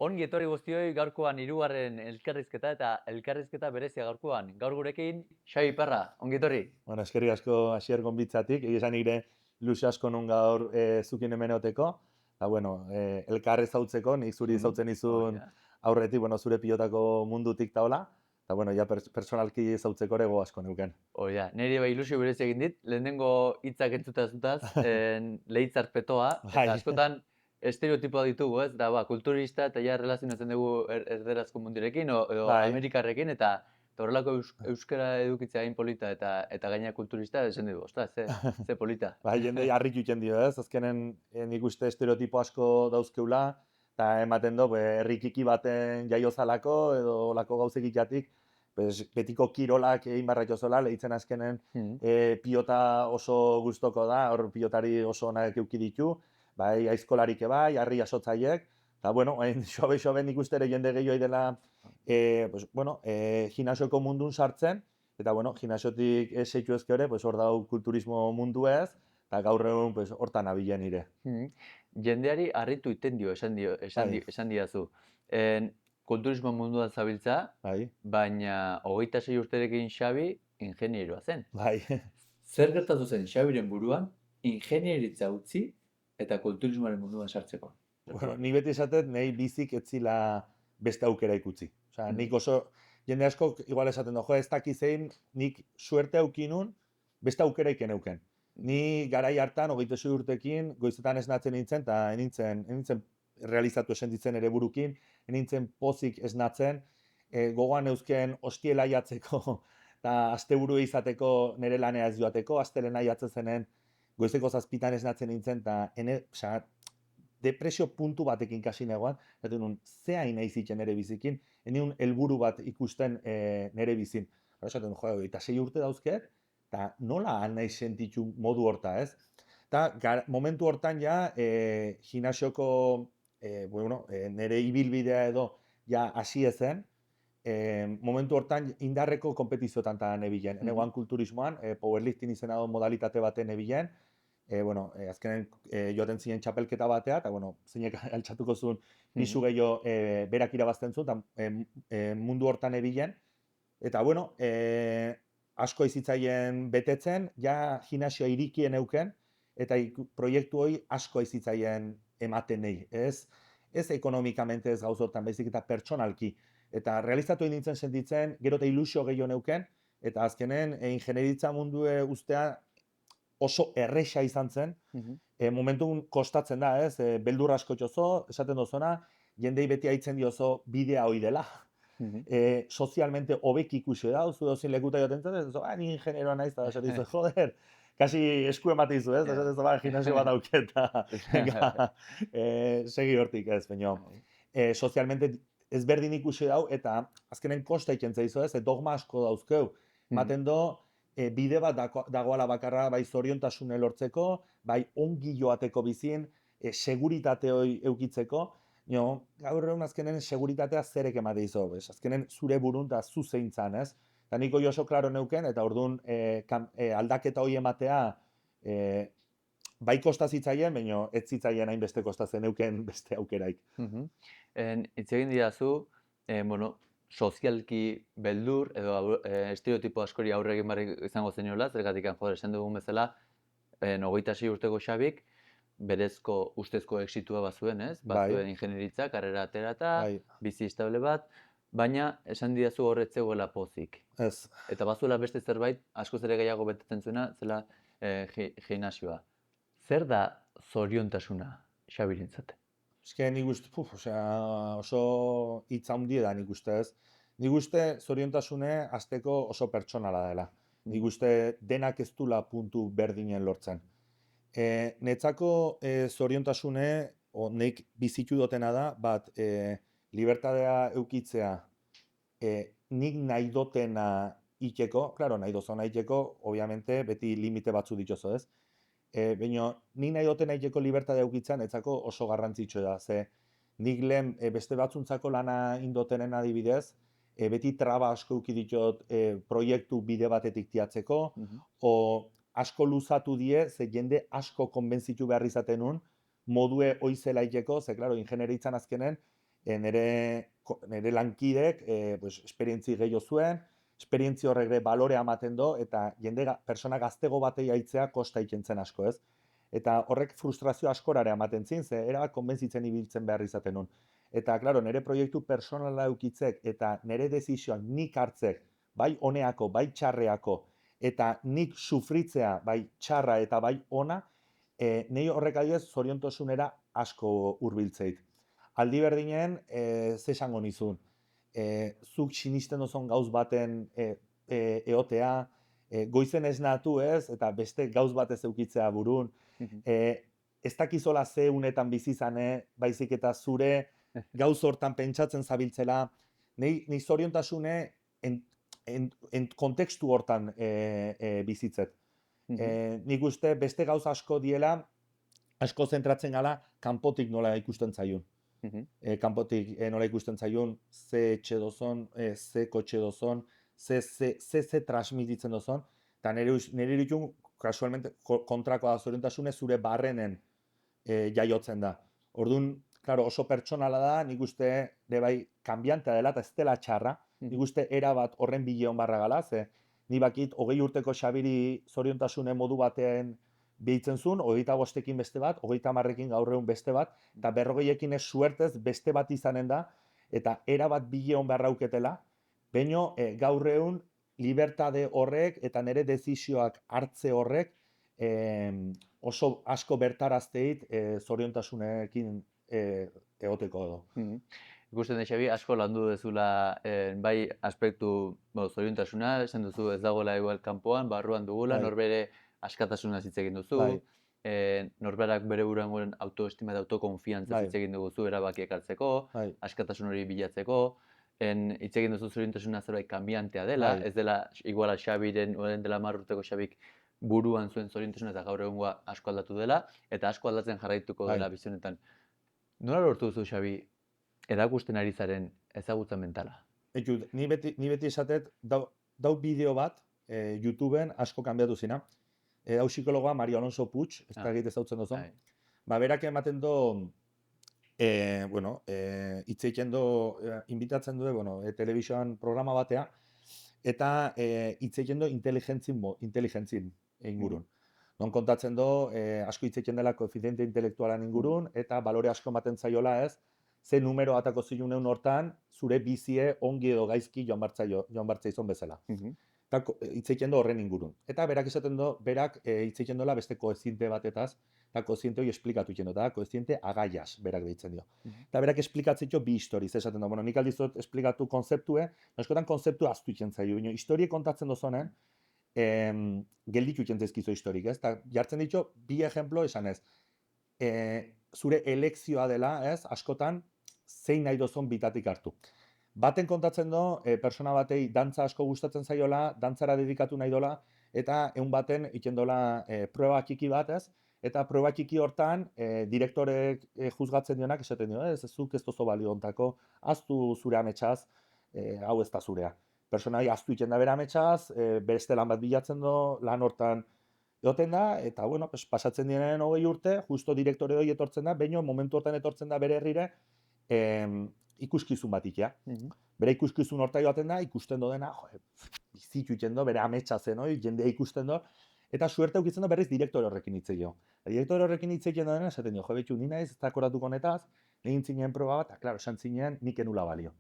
Ongi etorri guztioi gaurkoan hirugarren elkarrizketa eta elkarrizketa berezia gaurkoan. Gaur gurekin Xabi Parra, ongi etorri. Bueno, eskerrik asko Asier gonbitzatik, egia esan nire ilusio asko nun gaur zukin hemen oteko, eta bueno, elkar ezautzeko, nik zuri ezautzen Hori izun da. aurretik, bueno, zure pilotako mundutik taola, eta bueno, ja personalki ezautzeko ere go asko neuken. Hori da. Niri bai ilusio berezia egin dit, lehenengo hitzak entzuta zutaz, lehitzar petoa, eta Bai, askotan estereotipoa ditugu, ez? Da, kulturista eta ja relazionatzen dugu erderazko mundirekin, edo bai, Amerikarrekin, eta horrelako euskara edukitzea hain polita eta gaina kulturista, esan dugu, ostras, ze polita. bai, jende harrik juten dio, ez? Azkenen nik uste estereotipo asko dauzkeula, eta ematen do, herri txiki baten jaiozalako, edo olako gauzekik jatik, pues, betiko kirolak egin barra jozola, lehitzen azkenen Mm. pilota oso gustoko da, hor pilotari oso onak euki ditu, bai, aizkolarik bai, harri asotzaiek, eta bueno, xobe nik uste ere jende gehioi dela, pues, bueno, gimnasioko mundun sartzen, eta bueno, gimnasiotik seitu ezke hori, pues, hor dau kulturismo mundu ez, eta gaur egun pues, hortan abilen nire. Mhm. Jendeari harritu iten dio, Bai, esan didazu. Kulturismo munduan zabiltza, bai, baina 26 urterekin Xabi ingenieroa zen. bai. Zer gertatu zen Xabiren buruan, ingenieritza utzi eta kulturismoaren munduan sartzeko? Bueno, ni beti esatet, nahi bizik etzila beste aukera ikutzi. Osea, Mhm. nik oso, jende asko igual esaten do, jo, ez daki zein, nik suerte aukinun, beste aukera iken euken. Ni garai hartan, 26 urtekin, goizetan esnatzen nintzen, eta enintzen realizatu esenditzen ere burukin, enintzen pozik esnatzen, gogoan euzken ostiela jatzeko, eta asteburu izateko nire lanea ez joateko, astelena jatzen zenen, goizeko zazpitan esnatzen nintzen, eta depresio puntu batekin kasi negoan, eta nun, ze hain nahi zitzen nire bizikin, eniun helburu bat ikusten nire bizin. Hora esaten, jo, eta 6 urte dauzket, eta nola han nahi sentitu modu horta, ez? Eta momentu hortan ja, gimnasioko, nire ibilbidea edo ja hasi ezen, momentu hortan indarreko kompetiziotan eta nebilen. Mhm. Enegoan kulturismoan, powerlifting izena do modalitate baten nebilen, azkenen joaten ziren txapelketa batea, eta bueno, zeinek altxatuko zuen pisu Mhm. gehiago berak irabazten zuen, eta mundu hortan ebilen. Eta bueno, asko izitzaien betetzen, ja gimnasioa irikien euken, eta proiektu hori asko izitzaien ematen nahi. Ez ekonomikamente ez gauzotan, baizik eta pertsonalki. Eta realizatu egin nintzen sentitzen, gero eta ilusio gehiago neuken, eta azkenen ingenieritza mundu ustea oso erresa izan zen, Mhm. momentun kostatzen da, ez? Beldur asko txozo, esaten dozona, jendei beti haitzen diozo bidea hoi dela. Mhm. Sozialmente hobek ikusi da, zu dozin lekuta joten zen, ni ingenieroa naiz, eta esaten dizu, joder, kasi esku ematen dizu, ez? Ja. Esaten dizu, gimnasio bat auketa, venga, segi hortik ez, baina Bai. sozialmente ezberdin ikusi dau, eta azkenen kosta iken zaizu, ez? Dogma asko dauzkeu, Mhm. ematen do, bide bat dagoala bakarra bai zoriontasune lortzeko, bai ongi joateko bizin, seguritate hori eukitzeko, jo, gaur egun azkenen seguritatea zerek emate izo, bez? Azkenen zure burun da zu zeintzan, ez? Eta niko jo oso klaro neuken, eta orduan aldaketa hori ematea bai kosta zitzaien, baina ez zitzaien hainbeste kostatzen neuken beste aukeraik. Mhm. Hitz egin didazu, bueno, sozialki beldur edo estereotipo askori aurre egin behar izango zeniola, zergatik joder, esan dugun bezala, 26 urteko Xabik, berezko ustezko exitua bazuen, ez? Bai, Bazuen ingenieritza, karrera aterata, bai, bizi estable bat, baina esan didazu horretzegoela pozik. ez. Eta bazuela beste zerbait, askoz ere gehiago betetzen zuena, zela gimnasioa. Zer da zoriontasuna Xabirentzat? Eske nik uste, osea, oso hitz handi da nik uste ez. Nik uste zoriontasune azteko oso pertsonala dela. Nik uste denak ez dula puntu berdinen lortzen. Netzako zoriontasune, o nik bizitu dotena da, bat, libertadea eukitzea, nik nahi dotena iteko, klaro, nahi dozona iteko, obviamente, beti limite batzu ditozo ez, baina nik nahi duten egiteko libertadea eukitzen, etzako oso garrantzitsua da, ze nik lehen beste batzuntzako lana indotenen adibidez, beti traba asko euki ditot proiektu bide batetik tiatzeko, Mhm. o asko luzatu die, ze jende asko konbentzitu behar izaten nun, modue oizela iteko, ze, klaro, ingenieritzan azkenen, nire lankidek pues, esperientzi gehiago zuen, esperientzi horrek ere balorea ematen do, eta persona gaztego batei aitzea kosta ikentzen asko, ez? Eta horrek frustrazio askorare ematen zin, ze erabat konbentzitzen ibiltzen behar izaten nun. Eta, klaro, nire proiektu personala eukitzek eta nire dezizioak nik hartzek, bai honeako, bai txarreako, eta nik sufritzea, bai txarra eta bai ona, nei horrek adibidez zoriontasunera asko hurbiltzeit. Aldi berdinen, ze esango nizun, zuk sinisten dozon gauz baten eotea, goizen esnatu ez, eta beste gauz bat ez eukitzea burun, ez dakizola ze unetan bizi zane, baizik eta zure gauz hortan pentsatzen zabiltzela, ni zoriontasune kontekstu hortan bizitzet. Nik uste beste gauza asko diela, asko zentratzen gala, kanpotik nola ikusten zaiun. Kanpotik nola ikusten zaiun, ze etxe dozon, ze kotxe dozon, ze transmititzen dozon, eta nire iritun, kasualmente, kontrakoa da zoriontasune zure barrenen jaiotzen da. Orduan, claro, oso pertsonala da, nik uste bai kanbiantea dela, eta ez dela txarra, nik uste erabat horren bileon barra gala, ze ni bakit 20 urteko Xabiri zoriontasune modu batean behitzen zuen, 25ekin beste bat, 30ekin gaur egun beste bat, eta 40ekin ez suertez beste bat izanen da, eta erabat bileon beharra auketela, baino gaur egun libertade horrek eta nire dezizioak hartze horrek oso asko bertarazteit zoriontasunekin egoteko edo. Ikusten da, Xabi, asko landu dezula bai aspektu zoriontasuna, esan duzu ez dagoela igual kanpoan, barruan dugula, norbere askatasuna hitz egin duzu, norberak bere buruan autoestima eta autokonfiantza hitz egin duzu erabakiak hartzeko, askatasun hori bilatzeko, hitz egin duzu zoriontasuna zerbait kanbiantea dela, ez dela iguala Xabiren, orain dela 10 urteko Xabik buruan zuen zoriontasuna eta gaur egungoa asko aldatu dela, eta asko aldatzen jarraituko dela bizionetan. Nola lortu duzu, Xabi, erakusten ari zaren ezagutza mentala? Ni beti esatet, dau bideo bat, YouTubeen asko kanbiatu zina. Hau psikologoa Mario Alonso Puig, ez da egite zautzen duzun. Berak ematen do, hitz egiten do, invitatzen du, telebizioan programa batea, eta hitz egiten do inteligentzin ingurun. Non kontatzen do, asko hitz egiten dela koefiziente intelektualan ingurun, eta balore asko ematen zaiola ez, ze numero atako ziluneun hortan, zure bizie ongi edo gaizki joan bartzaizon bezala. Eta hitz egiten do horren ingurun. Eta berak esaten do, berak hitz egiten dola beste koeziente batetaz, eta koeziente hori esplikatu egiten do, eta koeziente agaias berak deitzen dio. Eta berak esplikatzen dio bi historiz, esaten do, nik aldizot esplikatu konzeptue, askotan konzeptu aztu egiten zaio, historie kontatzen dozonen, gelditu egiten zaizkizo historik, ez? Eta jartzen ditu, bi ejemplo esan ez, zure elekzioa dela, ez, askotan, zein nahi dozon bitatik hartu. Baten kontatzen do, persona batei dantza asko gustatzen zaiola, dantzara dedikatu nahi dola, eta egun baten egiten dola proba txiki bat, ez? Eta proba txiki hortan, direktorek juzgatzen dionak esaten dio, ez zuk ez dozo balio ontako, aztu zure ametsaz, hau ez da zurea. Personai aztu egiten da bere ametsaz, beste lan bat bilatzen do, lan hortan egoten da, eta pasatzen diren 20 urte, justo direktore hori etortzen da, baino momentu hortan etortzen da bere herrire, ikuskizun bat ikia. Bere ikuskizun horta joaten da, ikusten do dena, bizitu egiten do, bere ametsa zen, jendea ikusten do, eta suerte eukitzen do berriz direktore horrekin hitz egin. Direktore horrekin hitz egin dena, esaten dio, betxu, ni naiz, ez da akoratuko honetaz, egin zinen proba bat, eta, klaro, esan zinen, nik enula balio.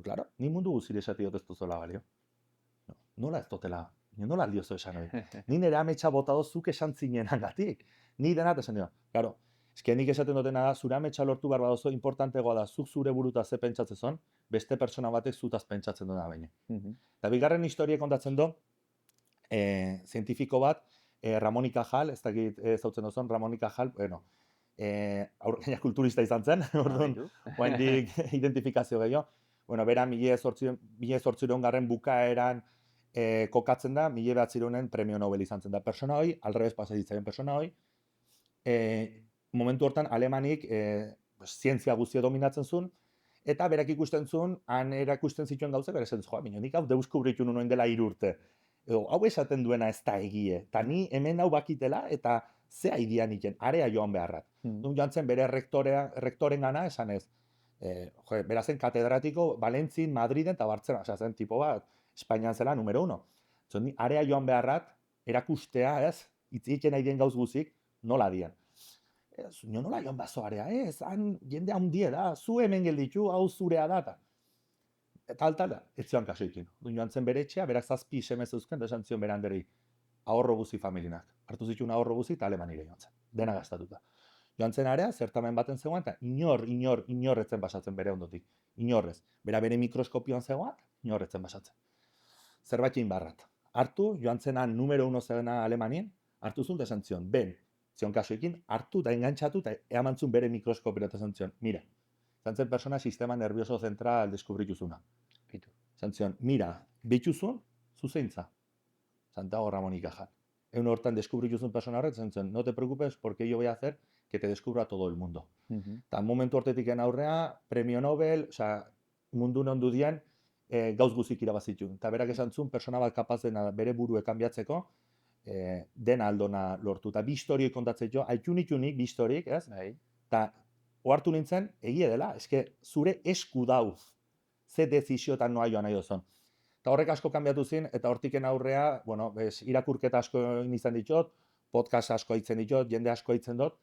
Klaro, ni mundu guzire esati dut ez duzola balio. Nola ez dutela, nola aldiozo esan hori. Ni nire ametsa bota dozuk esan zinen hangatik. Ni denat esan dio, klaro, nik esaten dutena da, zure ametsa lortu behar badozo, importantegoa da, zuk zure buruta ze pentsatzen, beste pertsona batek zutaz pentsatzen duna baina. Eta bigarren historia kontatzen do, zientifiko bat, Ramón y Cajal, ez dakit zautzen duzun, Ramón y Cajal, gaina kulturista izan zen, orduan, oaindik identifikazio gehiago. Bera 1800 garren bukaeran kokatzen da, 1900 premio Nobel izan zen da. Persona hoi, alrebez pasaditzen persona hoi, momentu hortan Alemanik zientzia guztia dominatzen zuen, eta berak ikusten zuen, han erakusten zituen gauzak, bera esan zuen, nik hau deuskubritu nuen dela 3 urte. Hau esaten duena ez da egie, eta ni hemen hau bakitela, eta ze haidian iken, area joan beharrat. Joan zen bere rektoren gana, esan ez, bera zen katedratiko Valentzin, Madriden eta Bartzelona, osea, zen tipo bat, Espainian zela numero 1. Ni area joan beharrat, erakustea, ez, hitz nahi dien gauz guzik, nola dien. Nio nola joan bazo area, ez, han jende handie da, zu hemen gelditu, hau zurea da, eta ez zion kaso ikin. Joan zen bere etxea, berak 7 seme zeuzken, da esan zion beran berri, ahorro guzi familinak. Hartu zituen ahorro guzi eta Alemanire joan zen, dena gastatuta. Joan zen area, zertamen baten zegoen, eta inor etzen basatzen bere ondotik. Inorrez. Bere mikroskopioan zegoen, inor etzen basatzen. Zerbait egin barrat. Hartu, joan zenan numero 1 zegoena Alemanien, hartu zuen, esan zion, zion kasuekin, hartu eta engantzatu eta eamantzun bere mikroskopio eta esan zion, mira, esan zen persona sistema nervioso zentral deskubrituzuna. Esan zion, mira, behituzun, zuzeintza. Santiago Ramón y Cajal. Egun hortan deskubrituzun persona horret, esan zion, no te preocupes porque yo voy a hacer que te descubra todo el mundo. Eta momentu hortetik aurrea, premio Nobel, mundu ondu dian, gauz guzik irabazitu. Eta berak esan zuen, persona bat kapaz dena bere burue kanbiatzeko, dena aldona lortu. Eta bi historioi kontatzen jo, altxunik bi historik, ez? Eta ohartu nintzen, egia dela, eske zure esku dau, ze dezizioetan noa joan nahi dozon. Eta horrek asko kanbiatu zin, eta hortiken aurrea, irakurketa asko izan ditut, podcast asko hitzen ditut, jende asko hitzen dut,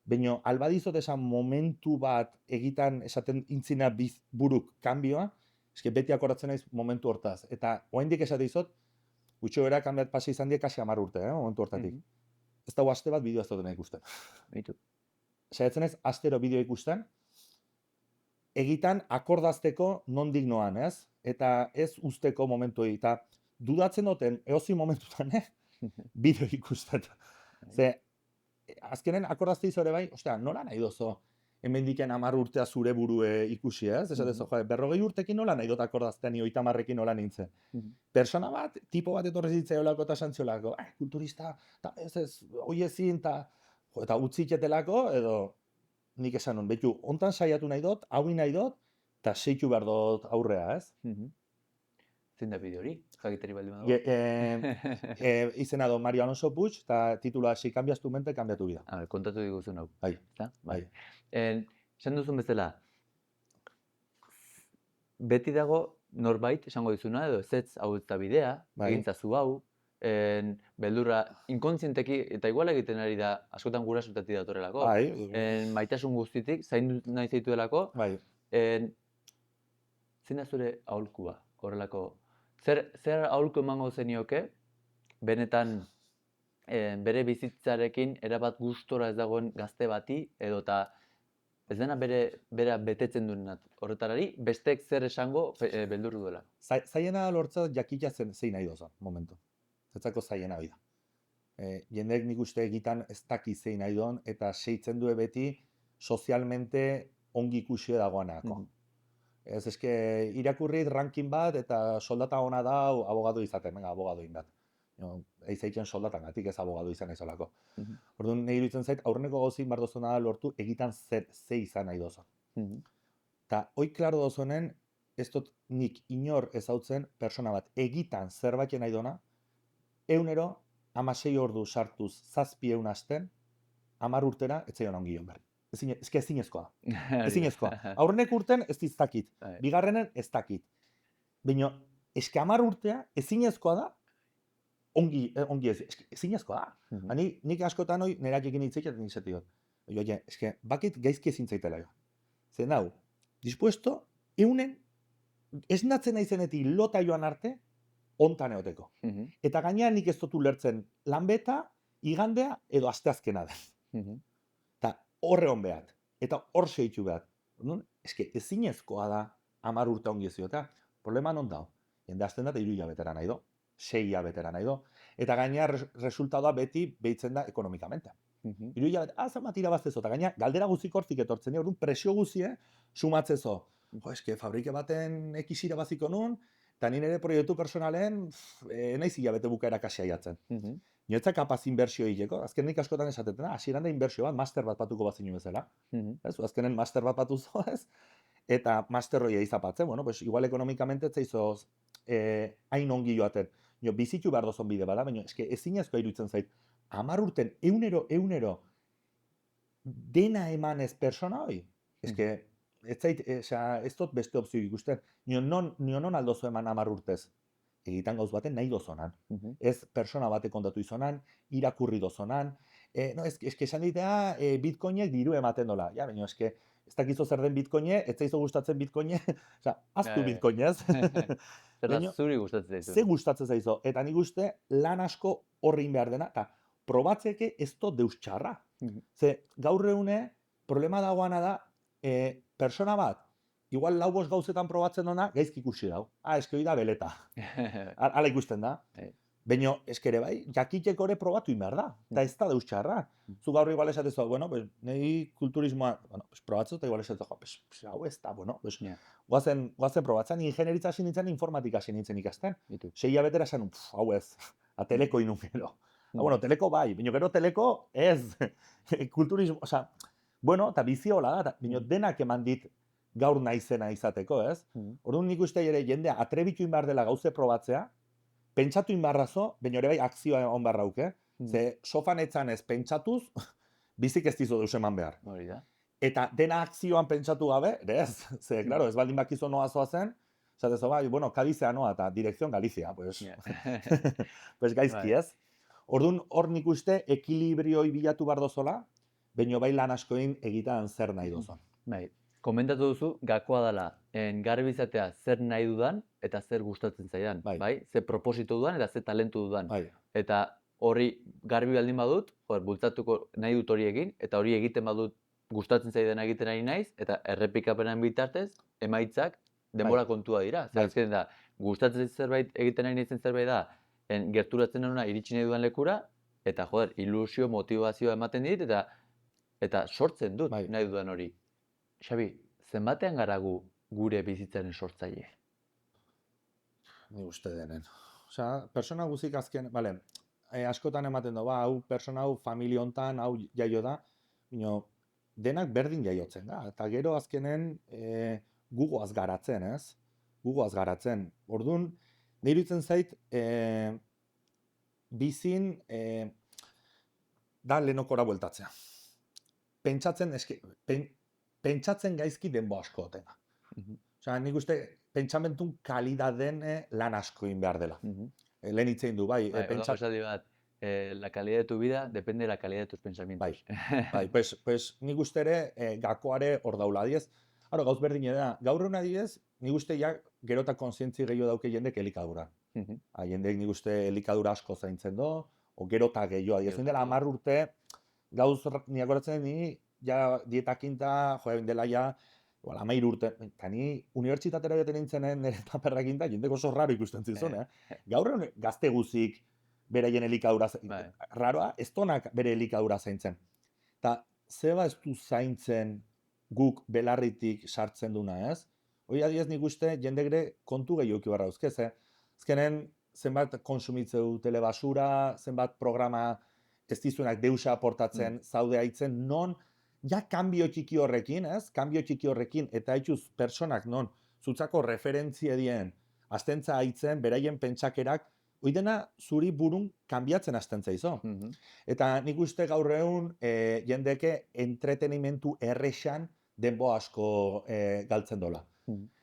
baina albadizot esan momentu bat egitan esaten intzina buruk kanbioa, eske beti akoratzen naiz momentu hortaz. Eta oraindik esate dizot, gutxo bera kanbiat pasi izan die kasi 10 urte, momentu hortatik. Ez dago aste bat bideo ez dut ikusten. Saiatzen naiz astero bideo ikusten, egitan akordazteko nondik noan, ez? Eta ez usteko momentuei. Eta dudatzen duten eozi momentutan, bideo ikusten. Ze, azkenen akordazte izore bai, nola nahi dozo hemendiken 10 urtea zure burue ikusi, ez? Esatezo, 40 urtekin nola nahi dut akordaztea ni 30ekin nola nintzen. Persona bat, tipo bat etorri zitzaiolako eta santziolako, kulturista, ez, hoi ezin, eta utziketelako, edo nik esan non, betu, hontan saiatu nahi dut, hau nahi dut, eta seitu behar dut aurrea, ez? Zein da bideo hori? Jakiteri baldin badago. Izena do Mario Alonso Puig, eta titula, si cambias tu mente, cambia tu vida. Kontatu diguzun hau. Bai. Esan duzun bezala, beti dago norbait esango dizuna, edo ez hau ez da bidea, egintzazu hau, beldurra inkontzienteki, eta igual egiten ari da, askotan gurasutatik datorrelako, maitasun guztitik, zaindu nahi zaituelako, zein da zure aholkua, horrelako, zer aholku emango zenioke, benetan bere bizitzarekin erabat gustora ez dagoen gazte bati, edo eta ez dena bera betetzen duenat horretarari, bestek zer esango beldur duela. Zaiena lortza jakila zein nahi dozan, momentu. Zetzako zaiena bida. Jendeek nik uste egitan ez daki zein nahi doan, eta seitzen du beti sozialmente ongi ikusi dagoanako. Ez eske irakurrit ranking bat eta soldata ona da abogado izaten, venga, abogado indat. Eitzaiken soldatan gatik ez abogado izan naizolako. Orduan, nahi iruditzen zait, aurreneko gauzin bar dozuna da lortu egiten ze izan nahi dozon. Eta, hoi klaro dozonen, ez dut nik inor ezautzen persona bat egitan zerbait nahi dona, 16 ordu sartuz 700 asten, 10 urtera ez zaion ongi behar. Ezinezkoa da. Ezinezkoa. Aurrenek urten ez diztakit, bigarrenen ez dakit. Baina, eske 10 urtea ezinezkoa da, ongi ezinezkoa da. Nik askotan hoi nerakekin hitzeiketan izatiot. Eske, bakit gaizki ezin zaitela jo. Zer hau, dispuesto, eunen, ez natzen naizenetik lota joan arte, ontan eoteko. Eta gainean nik ez dut ulertzen lanbeta, igandea edo asteazkena den. Eta horre hon behat. Eta hor seitu behat. Eske, ezinezkoa da 10 urte ongi eziotea. Problema non dao. Jende azten da eta 3 hilabetera nahi do. 6 hilabetera nahi do. Eta gaina resultadoa beti behitzen da ekonomikamente. 3 hilabete, zenbat irabaztezo. Eta gaina galdera guzik hortik etortzen. Orduan presio guzie sumatzezo. Eske, fabrike baten X irabaziko nun, eta nire ere proiektu personalen naiz hilabete bukaera kasi aiatzen. Niretzak kapaz inbertsio egiteko, azkenik askotan esaten da, hasieran da inbertsio bat, master bat batuko bazinu bezala. Azkenen master bat batuzo, ez? Eta master hori eizapatzen, igual ekonomikamente ez zaizoz hain ongi joaten. Bizitu behar dozon bide bada, baina eske ezinezkoa iruditzen zait, 10 urten, eunero, dena emanez persona hoi. Eske, ez dut beste opzio ikusten. Non aldozu eman 10 urtez? Egitan gauz baten nahi dozonan. Mhm. Ez persona batek kontatu izonan, irakurri dozonan. No, eske esan ditea bitcoinek diru ematen dola. Ja, baina eske ez dakizu zer den bitcoine, ez zaizu gustatzen bitcoine, osea, aztu Eh, bitcoinez. Zer da Baina, zuri gustatzen ze zaizun? gustatzen zaizu. Eta nik uste lan asko horri egin behar dena, eta probatzeke ez dut deus txarra. Mhm. Ze gaur egune, problema dagoana da, persona bat, igual lau bost gauzetan probatzen dona, gaizki ikusi dau. Eske hori da beleta. Hala ikusten da. Bai. Baina, eskere bai, jakiteko ere probatu behar da. Eta ez da deus txarra. Zu gaur igual esatezu, bueno, pues, nahi kulturismoa, bueno, pues, probatzu, eta igual esatezu, pues, hau ez da, bueno, pues, Ja, goazen probatzen, ingenieritza hasi nintzen, informatika hasi nintzen ikasten. ditu. 6 hilabetera esan, hau ez, teleko inun gero. Mm. Bueno, teleko bai, baina gero teleko ez. Kulturismo, osea, bueno, eta biziola da, baina denak eman dit gaur naizena izateko, ez? Orduan nik uste ere jendea atrebitu behar dela gauze probatzea, pentsatu inbarrazo, baina ere bai akzioa on barrauke, ze sofan etzan ez pentsatuz, bizik ez dizu deus eman behar. Hori da. Eta dena akzioan pentsatu gabe, ere ez, ze, claro, ez baldin bakizu noa zoazen, esatezu, bai, bueno, Kadizea noa, eta direkzion Galizia, pues, Ja. pues gaizki Bai. ez. Orduan, hor nik uste ekilibrioi bilatu behar dozola, baina bai lan askoin egitan zer nahi dozon. Bai. Komentatu duzu, gakoa dela, garbi izatea zer nahi dudan eta zer gustatzen zaidan, Bai. bai? Ze proposito dudan eta ze talentu dudan. Bai, Eta hori garbi baldin badut, bultzatuko nahi dut hori egin, eta hori egiten badut gustatzen zaidana egiten ari naiz, eta errepikapenen bitartez, emaitzak denbora kontua dira. Zer Bai. azkenean da, gustatzen zait zerbait, egiten ari naizen zerbait da, gerturatzen nauna iritsi nahi dudan lekura, eta joder, ilusio, motivazioa ematen dit, eta sortzen dut Bai. nahi dudan hori. Xabi, zenbatean gara gu gure bizitzaren sortzaile? Ni uste denen. Osea, persona guzik azken, bale, askotan ematen du, hau persona hau familia hontan, hau jaio da, baina denak berdin jaiotzen da. Eta gero azkenen gugoaz garatzen, ez? Gugoaz garatzen. Orduan, nire iruditzen zait, bizin da lehenokora bueltatzea. Pentsatzen gaizki denbo asko dena. Osea, nik uste pentsamentun kalidaden lan asko egin behar dela. Lehen hitz egin du, bai. Bai, holako esaldi bat, la calidad de tu vida depende de la calidad de tus pensamientos. Bai, pues nik uste ere gakoare hor daula adiez. Haro, gauz berdin da. Gaur egun adiez, nik uste ja gero eta kontzientzi gehiago dauke jendek elikadura. Jendek nik uste elikadura asko zaintzen do, o gero eta gehiago adiez. Gero dela 10 urte, gauz ni akoratzen ni, ja dietakinta, joa, dela ja, 13 urte, eta ni unibertsitatera joaten nintzenen nire paperrakinta, jendeko oso raro ikusten zizun, Gaur egun gazte guzik beraien elikadura, raroa, ez tonak bere elikadura zaintzen. Eta zeba ez du zaintzen guk belarritik sartzen duna, ez? Hori adiez nik uste jende gure kontu gehiago barra uzkez, Azkenen zenbat konsumitzeu telebasura, zenbat programa ez dizuenak deusa aportatzen zaude haitzen, non ja kanbio txiki horrekin, ez? Kanbio txiki horrekin, eta haituz personak non zutzako referentzia dien astentza haitzen, beraien pentsakerak, hoi dena zuri burun kanbiatzen hasten zaizo. Eta nik uste gaur egun jendeke entretenimentu errexan denbo asko galtzen dola.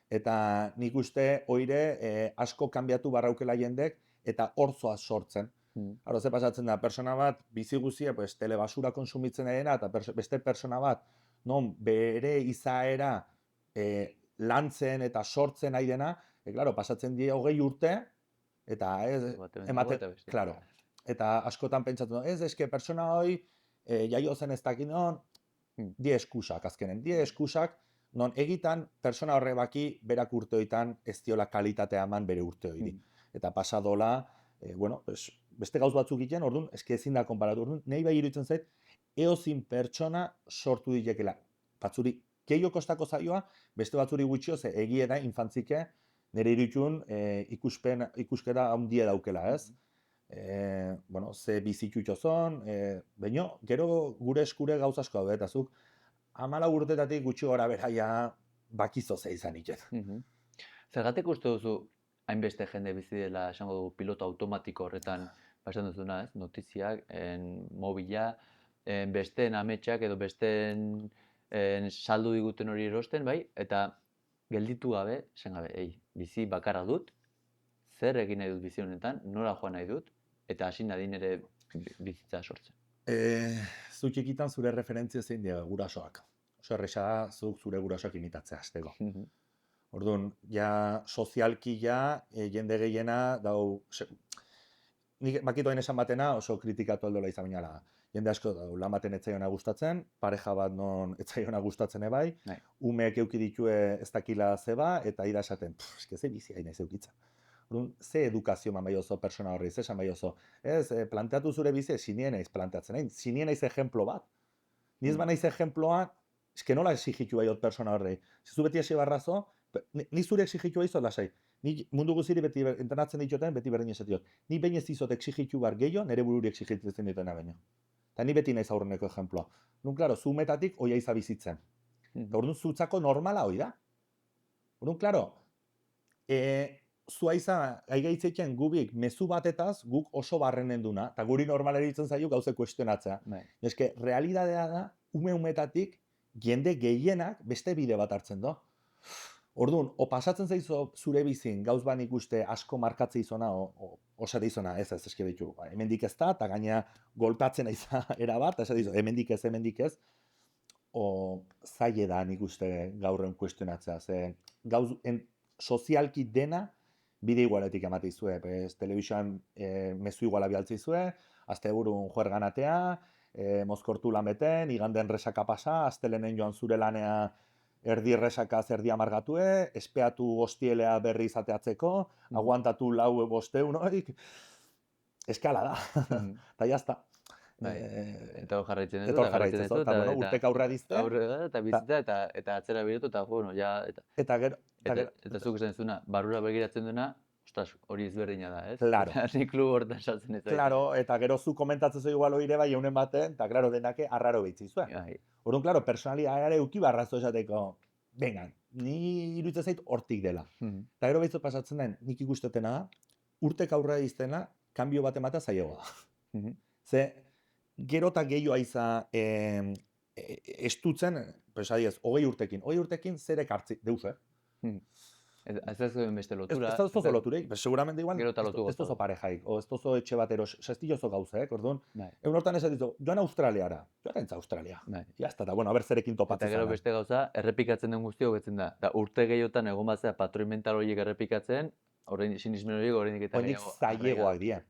Eta nik uste oire asko kanbiatu barraukela jendek eta horzoa sortzen. Haro, ze pasatzen da, persona bat bizi guzia pues, telebasura konsumitzen dena eta beste persona bat non bere izaera lantzen eta sortzen nahi dena, claro, pasatzen die 20 urte eta ematen, claro, eta askotan pentsatzen, ez eske persona hoi jaio zen ez dakit non, die eskusak azkenen, die eskusak, non egitan persona horre baki berak urte hoitan ez diola kalitatea eman bere urte hori. Eta pasadola, bueno, pues, beste gauz batzuk egiten, orduan, eske ezin da konparatu. Orduan, nahi bai iruditzen zait, eozin pertsona sortu ditekela. Batzuri keio kostako zaioa, beste batzuri gutxio, ze egie da infantzike, nire iruditun ikuskera handia daukela, ez? Bueno, ze bizitxutxo zon, baina, gero gure eskure gauz asko daude, eta zuk, 14 urtetatik gutxi gora beraia bakizo ze izan iken. Zergatik uste duzu hainbeste jende bizi dela, esango dugu, piloto automatiko horretan pasatzen duzuna, ez? Notiziak, mobila, besteen ametsak edo besteen saldu diguten hori erosten, bai, eta gelditu gabe, esan gabe, bizi bakarra dut, zer egin nahi dut bizi honetan, nora joan nahi dut, eta hasi nadin ere bizitza sortzen. Zu txikitan zure referentzia zein dira gurasoak. Oso erresa da zuk zure gurasoak imitatzea hasteko. Orduan, ja sozialki jende gehiena dau... Nik bakito esan batena oso kritikatu aldola izan binala. Jende asko dau, lan baten etzaiona gustatzen, pareja bat non etzaiona gustatzen ebai, umeek euki ditue ez dakila zeba, eta ira esaten, eske ze bizi hain ez eukitzen. Orduan, ze edukazio man bai oso persona horri, ze esan bai oso. Ez, planteatu zure bizi, sinien naiz planteatzen, hain, sinien naiz ejemplo bat. Ni ez banaiz ejemploa, eske nola exigitu bai persona horrei. Zu beti esi barrazo, ni zure exigitu bai lasai. Ni mundu guziri beti entrenatzen dituten, beti berdin esatiot. Ni behin ez dizot exigitu bar gehiago, nire bururi exigitzen ditena baino. Eta ni beti naiz aurreneko ejemploa. Nun, klaro, zu umetatik oia iza bizitzen. Orduan, zutzako normala hoi da. Orduan, klaro, zua iza, aigaitzeiten gubik mezu batetaz, guk oso barrenen duna, eta guri normala eritzen zaio gauze kuestionatzea. Eske, realidadea da, umetatik, jende gehienak beste bide bat hartzen do. Orduan, o pasatzen zaizu zure bizin, gauz ban ikuste asko markatze izona, osate izona, ez eske ditu, hemendik ez da, eta gaina golpatzen aiza erabat, eta dizu, hemendik ez, zaile da nik uste gaurren kuestionatzea, ze gauz, sozialki dena, bide igualetik emate izue, telebizioan mezu iguala bialtze izue, azte burun juerganatea, mozkortu lan beten, iganden resaka pasa, astelenen joan zure lanea erdi erresakaz erdi amargatue, espeatu hostielea berri izateatzeko, aguantatu lau bosteun horik, eskala da, eta jazta. Eta hor jarraitzen dut, eta jarraitzen dut, eta urtek aurra dizte. Eta bizitza, eta atzera biretu, eta bueno, ja... Eta zuk esan zuna, barrura begiratzen duena, ostras, hori izberdina da, ez? Claro. Ni klub hortan saltzen ez. Claro, eta gero zu komentatzen zu igual oire bai eunen baten, eta claro, denake arraro behitzi zuen. Orduan, claro, personalidade euki barrazo esateko, venga, ni iruditzen zait hortik dela. Eta gero behitzot pasatzen den, nik ikustetena da, urtek aurra iztena, kanbio bat ematea zailagoa da. Ze, gero eta gehiagoa iza estutzen, pues adiez, 20 urtekin zerek hartzi, deus, Ez da zuen beste lotura. Ez da oso loturei, seguramente igual ez tozo parejaik, o ez tozo etxe batero, ez oso gauzek, orduan, egun hortan esan ditu, joan Australiara, joan entza Australia. Jazta, eta bueno, a ber zerekin topatzen zara. Eta gero beste gauza, errepikatzen den guztio betzen da. Da urte gehiotan egon batzea patroi mental horiek errepikatzen, horrein sinismen horiek, horreinik eta gehiago. Zailegoak dira.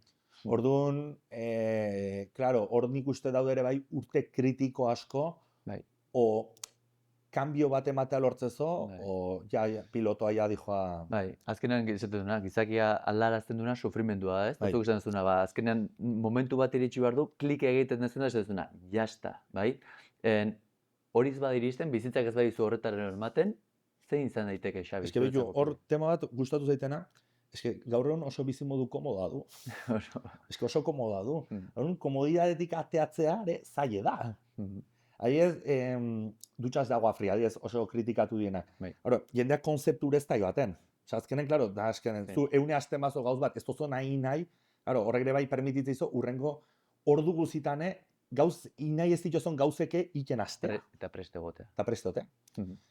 Orduan, claro, hor nik uste daude ere bai urte kritiko asko, o kanbio bat ematea lortzezo, o pilotoa ja dijoa... Bai, azkenean gizakia aldarazten duna sufrimendua da, ez? Zuk esan duzuna, azkenean momentu bat iritsi behar du, klik egiten dezuna, ez duzuna, jasta, bai? Horiz badiristen, bizitzak ez badizu horretaren ematen, zein izan daiteke Xabi? Eske behitu, hor tema bat gustatu zaitena, eske gaur egun oso bizimodu komoda du. Eske oso komoda du. Komodidadetik ateatzea, zaile da. Adiez, dutxas de agua fria, adiez, oso kritikatu dienak. Jendeak konzeptu ez da joaten. Azkenen, klaro, da azkenen, zu eune hasten bazo gauz bat, ez tozo nahi, horrek ere bai permititzen izo, urrengo ordu guzitane, gauz inai ez dituzon gauzeke iken astea. Eta preste gotea. Eta preste gotea.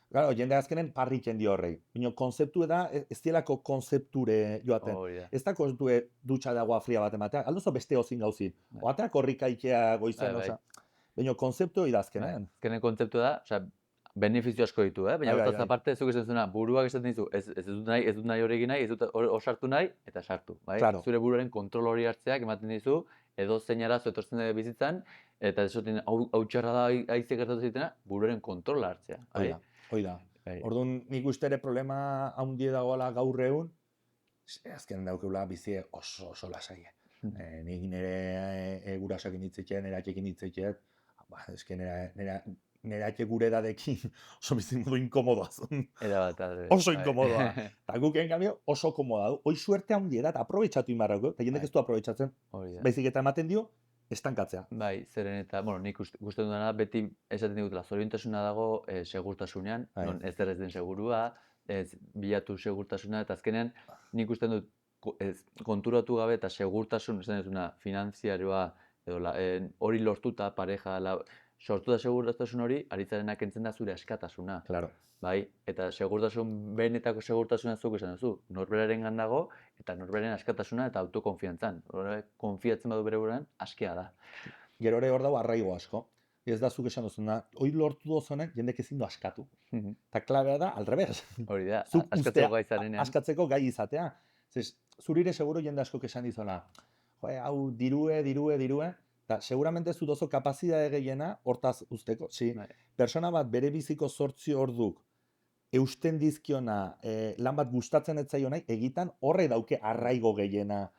Claro, jende azkenen parritzen dio horrei. Bino, konzeptu da, ez dielako konzepture joaten. Ez da konzeptue dutxa de agua fria bat ematea, aldozo beste hozin gauzin. Oateak horrika ikea goizen, oza. Baina konzeptu idazkenen. Azkenen konzeptu da, benefizio asko ditu, baina hortaz aparte, zuk esan zuna, buruak esaten dizu, ez dut nahi hori egin nahi, ez dut osartu nahi, eta sartu. Zure buruaren kontrol hori hartzeak ematen dizu, edo zein arazo etortzen da bizitzan, eta esotin hau txarra da aizek gertatu zitena, buruaren kontrola hartzea. Hoi da. Orduan, nik uste ere problema handie dagoela gaur egun, azkenen daukeula bizi oso lasaie. Nik nire gurasoekin hitzetzen, erakekin hitzetzen, eske nire ake gure edadekin oso bizimodu inkomodoa zuen. Oso inkomodoa. Eta guk egin cambio oso komoda du. Hoi suerte handia da, eta aprobetxatu inbarrako, eta jendek ez du aprobetxatzen. Baizik eta ematen dio, estankatzea. Bai, zeren eta, nik gusten dudana, beti esaten digutela, zoriontasuna dago segurtasunean, non ez den segurua, ez bilatu segurtasuna, eta azkenean nik usten dut konturatu gabe eta segurtasun, ez dena finantziarioa, hori lortuta, pareja, sortu da segurtasun hori, aritzarena kentzen da zure askatasuna. Claro. Bai, eta benetako segurtasuna zuk esan duzu, norberarengan dago, eta norberaren askatasuna eta autokonfiantzan. Horrek konfiatzen badu bere buruan, askea da. Gero ere hor dago arraigo asko. Ez da zuk esan duzuna, hoi lortu dozuenek jendek ezin du askatu. Eta klabea da, alrebez. Hori da, Zuk askatzeko gai zarenean. askatzeko gai izatea. Zurire seguro jende askok esan dizona, hau dirue, eta seguramente zu dozo kapazidade gehiena hortaz usteko. Persona bat bere biziko 8 orduk eusten dizkiona lan bat gustatzen ez zaionai, egitan horre dauke arraigo gehiena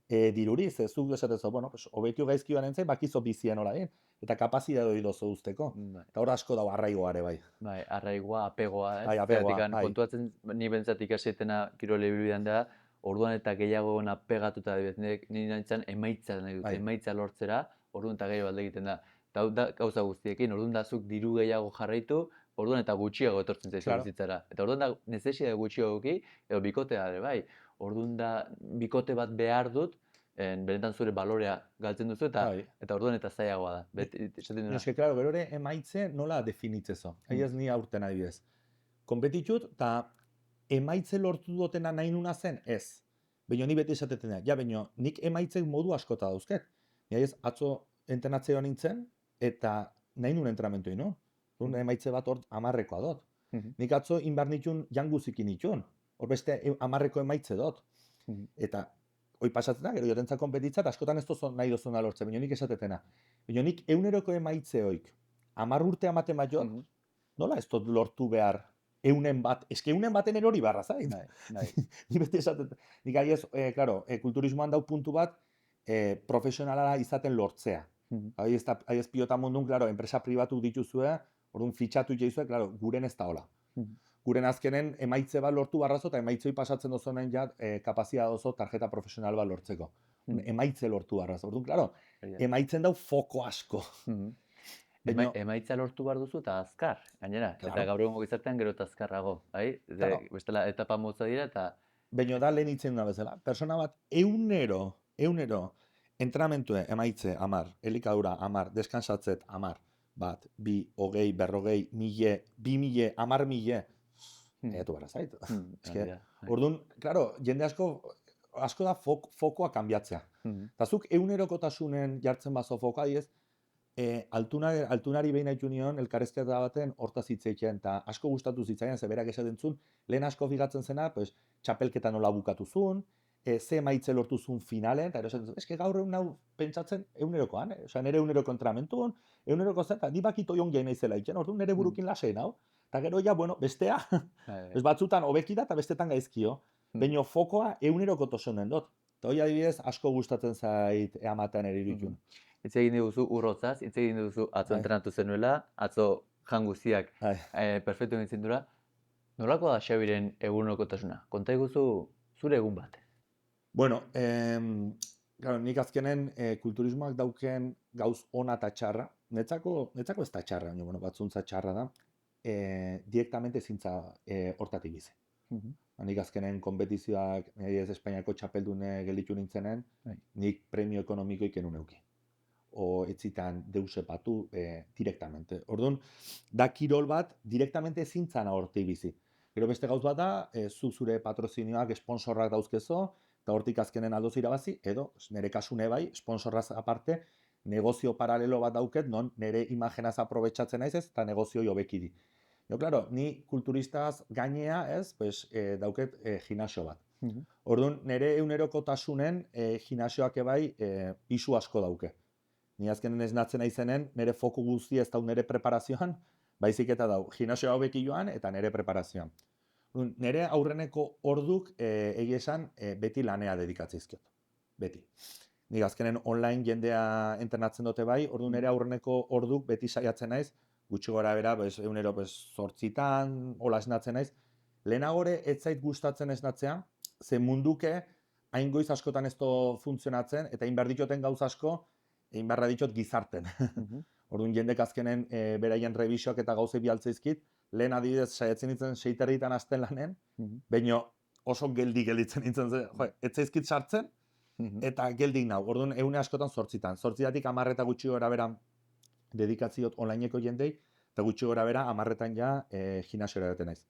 diruri, ze zuk esatezo, bueno, hobekio gaizkioan entzai, bakizo bizien hola eta kapazidade hori dozo usteko. Eta hor asko dago arraigoare bai. Bai, arraigoa, apegoa, ez? Bai, apegoa, bai. Kontuatzen, ni bentsat ikasietena kirole bibidan da, orduan eta gehiago apegatuta adibidez, ni nintzen emaitza nahi dut, emaitza lortzera, orduan eta gehiago alde egiten da. Eta da gauza guztiekin, orduan da zuk diru gehiago jarraitu, orduan eta gutxiago etortzen zaizu bizitzara. Eta orduan da necesidade gutxiago eduki, edo bikotea ere bai. Orduan da bikote bat behar dut, benetan zure balorea galtzen duzu, eta orduan eta zailagoa da. Eske, claro, gero ere emaitze nola definitzezo. Ez ni aurten adibidez. Konpetitut, eta emaitze lortu dutena nahi nuna zen, ez. Baina ni beti esateten da, baina nik emaitzek modu askota dauzket. Ni atzo entrenatzea nintzen, eta nahi nuen entrenamentu ino. Emaitze bat hor 10rekoa dut. Nik atzo inbar nitun janguzikin nitun. Hor beste 10reko emaitze dut. Eta hoi pasatzen da, gero jotentzak konpetitzat, askotan ez dozu nahi dozuna lortzen, baina nik esatetena. Baina nik 100reko emaitze hoik, 10 urte amaten bat jot, nola ez dut lortu behar 100 bat, eske 100 baten erori barra, zait? Ni beti esatetan. Nik aiez, kulturismoan dau puntu bat, profesionala izaten lortzea. Aiez pilota mundun, claro, enpresa pribatu dituzue, orduan fitxatu jaizue, claro, guren ez da hola. Guren azkenen emaitze bat lortu barrazo, eta emaitzei pasatzen dozonen ja kapazia dozo tarjeta profesional bat lortzeko. Emaitze lortu barrazo. Orduan, claro, emaitzen dau foko asko. Emaitza lortu behar duzu eta azkar, gainera. Eta gaur egungo gizartean gero eta azkarrago. Bestela etapa motza dira eta... Baina da lehen itzen da bezala. Persona bat eunero, entrenamentu emaitze 10, elikadura 10, deskansatzet 10, 1, 2, 20, 40, 1000, 2000, 10.000, etu barra zait. Orduan, claro, jende asko da fokoa kanbiatzea. Eta zuk eunerokotasunen jartzen bazo fokoa diez, altunari behin haitu nion, elkarrezketa baten hortaz hitzeiten, eta asko gustatu zitzaian, ze berak esaten zuen, lehen asko figatzen zena, txapelketa nola bukatu zuen, ze maitze lortu zuen finalen, eta erosatzen zuen, eske gaur egun hau pentsatzen eunerokoan, nire euneroko entrenamentuan, euneroko zen, eta ni bakito jon gehi naizela itzen, orduan nire burukin lasein hau, eta gero ja, bueno, bestea, batzutan hobeki da eta bestetan gaizkio, baina fokoa eunerokotosunen dut. Eta hori adibidez asko gustatzen zait eamatean ere irudun. Hitz egin diguzu urrotzaz, hitz egin diguzu atzo entrenatu zenuela, atzo jan guztiak perfektu egin zindura. Nolako da Xabiren egunerokotasuna? Konta iguzu zure egun bat. Bueno, nik azkenen kulturismoak dauken gauz ona eta txarra. Netzako ez da txarra, batzuntza txarra da. Direktamente zintza hortatik bizi. Nik azkenen kompetizioak, ez Espainiako txapeldune gelditu nintzenen, nik premio ekonomikoik enun euki. O etzitan deusepatu direktamente. Orduan, da kirol bat direktamente zintzana hortik bizi. Gero beste gauz bat da, zure patrozinioak sponsorrak dauzkezo, eta hortik azkenen aldoz irabazi, edo, nire kasune bai, sponsorraz aparte, negozio paralelo bat dauket, non nire imagenaz aprobetxatzen naiz ez, eta negozioi hobekidi. Jo, claro, ni kulturistaz gainea ez, dauket gimnasio bat. Orduan, nire eunerokotasunen gimnasioak ebai pisu asko dauke. Ni azkenen ez natzen naizenen, nire foku guzti ez dau nire preparazioan, baizik eta dau, gimnasioa hobeki joan eta nire preparazioan. Nire aurreneko orduk egia esan beti lanea dedikatzizkiot. Beti. Nik azkenen online jendea entrenatzen dute bai, orduan nire aurreneko orduk beti saiatzen naiz, gutxi gora bera, egunero 8 hola esnatzen naiz. Lehenagore ez zait gustatzen esnatzea, ze munduke hain goiz askotan ez do funtzionatzen, eta inbar ditoten gauz asko, inbarra ditot gizarten. Orduan jendek azkenen beraien revisioak eta gauze bialtzeizkit, lehen adibidez saiatzen nintzen 6:30 hasten lanen, baina oso gelditzen nintzen, ez zaizkit sartzen, eta geldik nau. Orduan egune askotan 8. 8 10 gutxi gora beran dedikatziot onlineko jendei, eta gutxi gora bera, 10etan ja gimnasiora joaten naiz.